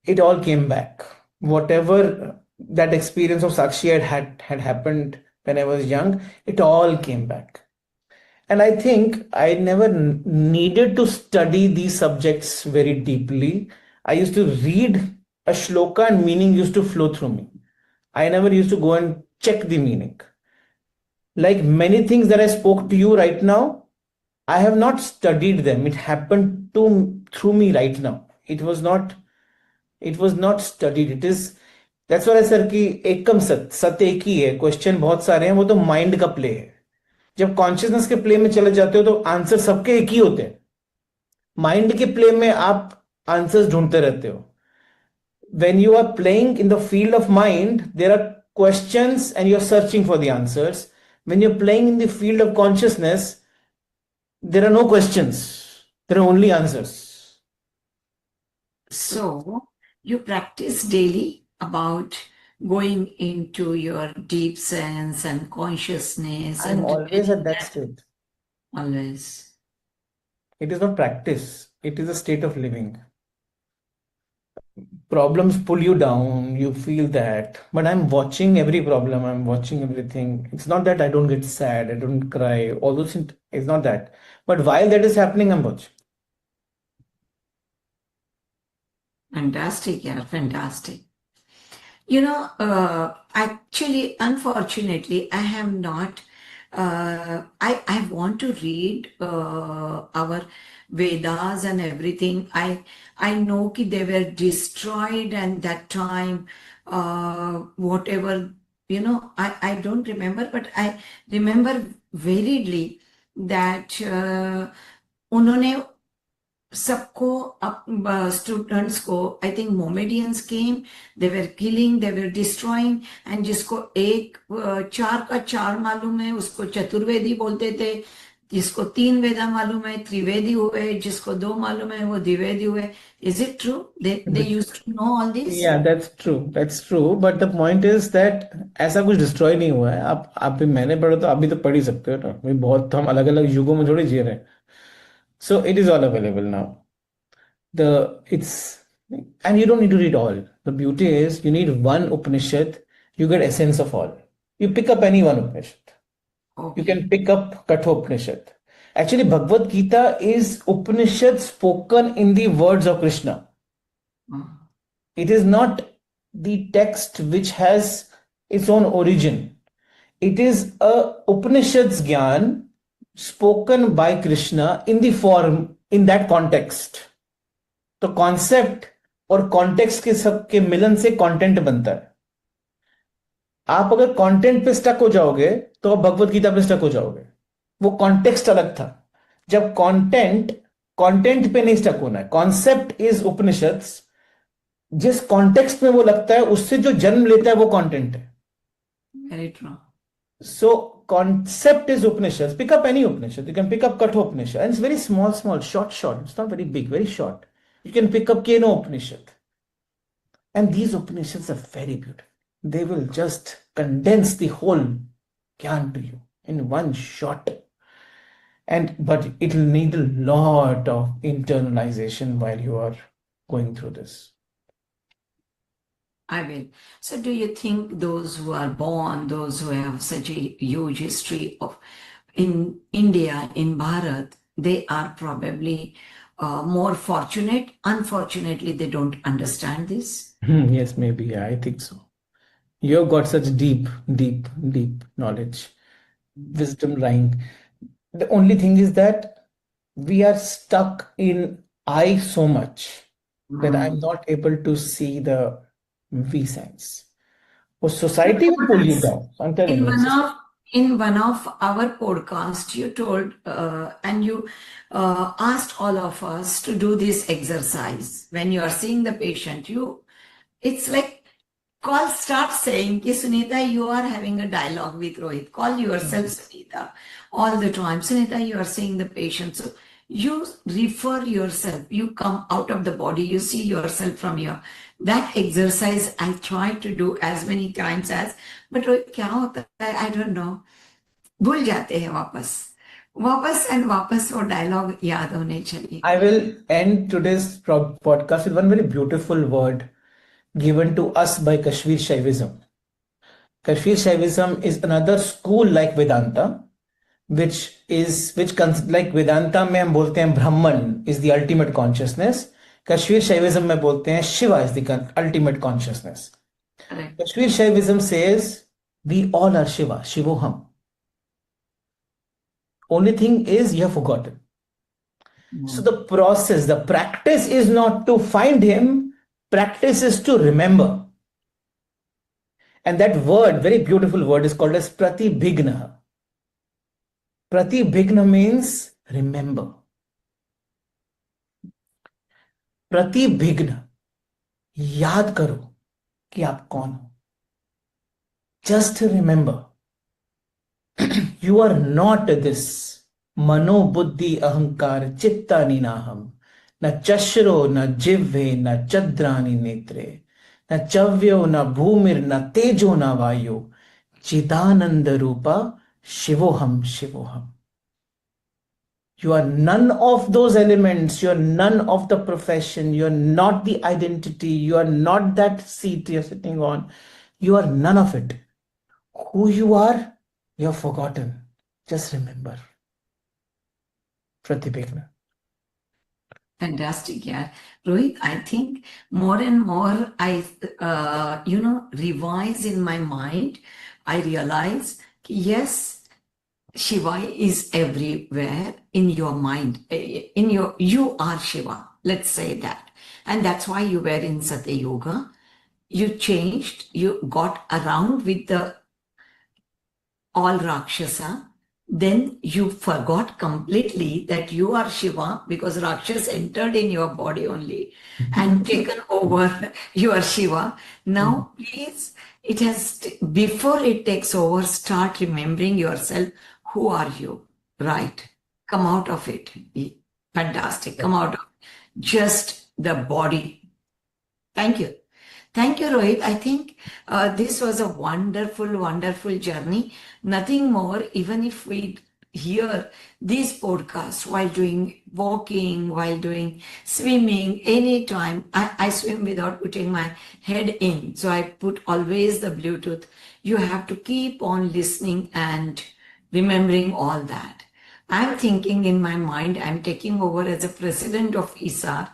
it all came back. Whatever that experience of Sakshi had happened when I was young, it all came back. And I think I never needed to study these subjects very deeply. I used to read a shloka and meaning used to flow through me. I never used to go and check the meaning. Like many things that I spoke to you right now, I have not studied them. It happened through me right now. It was not studied. That's what I said कि एकम सत्य एक ही है. Question बहुत सारे हैं, वो तो mind का प्ले है. जब कॉन्शियसनेस के प्ले में चले जाते हो तो आंसर सबके एक ही होते हैं. माइंड के प्ले में आप आंसर्स ढूंढते रहते हो. When you are playing in the field of mind, there are questions and you're searching for the answers. When you're playing in the field of consciousness, there are no questions. There are only answers. So you practice daily about going into your deep sense and consciousness I'm and always at that state. always. It is not practice. It is a state of living. Problems pull you down, you feel that, but I'm watching every problem, I'm watching everything. It's not that I don't get sad, I don't cry, all those things. It's not that, but while that is happening, I'm watching. Fantastic, yeah, fantastic. Actually, unfortunately, I have not. I want to read our Vedas and everything. I know that they were destroyed and that time, whatever, I don't remember, but I remember vividly that उन्होंने सबको students को, I think Mohammedans came, they were killing, they were destroying, and जिसको एक चार का चार मालूम है उसको चतुर्वेदी बोलते थे, जिसको 3 वेदा मालूम है त्रिवेदी हुए, जिसको 2 मालूम है वो द्विवेदी हुए. Is it true? they used to know all this? Yeah, that's true, but the point is that ऐसा कुछ डिस्ट्रॉय नहीं हुआ है. आप भी, मैंने पढ़ा तो आप भी तो पढ़ ही सकते हो ना. भाई बहुत हम अलग अलग युगों में थोड़ी जी रहे हैं. So it is all available now. And you don't need to read all. The beauty is you need one Upanishad, you get essence of all. You pick up any one Upanishad. You can pick up Kathopanishad. Actually, Bhagavad Gita is Upanishad spoken in the words of Krishna. It is not the text which has its own origin. It is a Upanishad's Gyan spoken by Krishna in the form, in that context. तो concept और context के सब के मिलन से content बनता है. आप अगर कंटेंट पे स्टक हो जाओगे तो आप भगवत गीता पे स्टक हो जाओगे. वो कॉन्टेक्स्ट अलग था. जब कंटेंट पे नहीं स्टक होना है. Concept is Upanishads. जिस कॉन्टेक्स्ट में वो लगता है उससे जो जन्म लेता है वो कंटेंट है. Very true. So concept is Upanishads. Pick up any Upanishad. You can pick up Katha Upanishad. And it's very small, short. It's not very big, very short. You can pick up Keno Upanishad. And these Upanishads are very beautiful. They will just condense the whole Gyan to you in one shot. But it will need a lot of internalization while you are going through this. I will. So do you think those who are born, those who have such a huge history in India, in Bharat, they are probably more fortunate? Unfortunately, they don't understand this. Yes, maybe. Yeah, I think so. You've got such deep knowledge, wisdom lying. The only thing is that we are stuck in I so much that I'm not able to see the V signs. Well, society will pull you down. I'm telling you. In one of our podcasts, you told and you asked all of us to do this exercise. When you are seeing the patient, it's like start saying, Ki Sunita, you are having a dialogue with Rohit. Call yourself Sunita all the time. Sunita, you are seeing the patient. So you refer yourself, you come out of the body, you see yourself from here. That exercise I try to do as many times as, but क्या होता है, I don't know, भूल जाते हैं वापस वो dialogue याद होने चाहिए. I will end today's podcast with one very beautiful word given to us by Kashmir Shaivism. Kashmir Shaivism is another school like Vedanta, which like Vedanta में हम बोलते हैं Brahman is the ultimate consciousness. Kashmir Shaivism में बोलते हैं Shiva is the ultimate consciousness. Correct. Kashmir Shaivism says we all are Shiva, Shivoham. Only thing is you have forgotten. So the process, the practice is not to find him, practice is to remember. And that word, very beautiful word, is called as Pratibhigna. Pratibhigna means remember. Pratibhigna, याद करो कि आप कौन हो. Just remember, you are not this mano buddhi ahankar chitta ninaham, na chashro na jivve na chadrani netre, na chavyo na bhumir na tejo na vayu, chidananda rupa shivoham shivoham. You are none of those elements. You are none of the profession. You are not the identity. You are not that seat you're sitting on. You are none of it. Who you are, you have forgotten. Just remember. Pratibhigna. Fantastic, yeah. Rohit, I think more and more I, revise in my mind. I realize, yes, Shiva is everywhere in your mind. You are Shiva. Let's say that. And that's why you were in Satya Yoga. You changed, you got around with the all Rakshasa. Then you forgot completely that you are Shiva because Rakshas entered in your body only and taken over your Shiva. Now, please, before it takes over, start remembering yourself. Who are you? Right. Come out of it. Fantastic. Come out of just the body. Thank you. Thank you, Rohit. I think this was a wonderful, wonderful journey. Nothing more, even if we hear these podcasts while doing walking, while doing swimming, anytime. I swim without putting my head in. So I put always the Bluetooth. You have to keep on listening and remembering all that. I'm thinking in my mind, I'm taking over as a president of ISAR.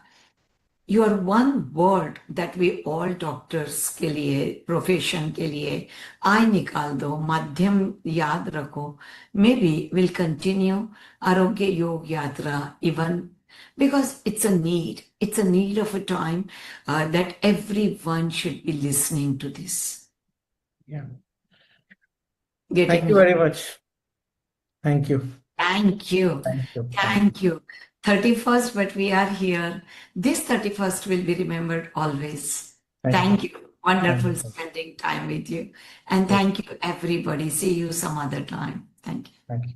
your one word that we all doctors के लिए profession के लिए I निकाल दो माध्यम याद रखो, maybe we'll continue आरोग्य योग यात्रा even because it's a need of a time that everyone should be listening to this. Yeah. Getting Thank you very much. Thank you. Thank you. Thank you. Thank you. 31st, but we are here. This 31st will be remembered always. Thank you. Wonderful Thank you. spending time with you. And thank you, everybody. See you some other time. Thank you. Thank you.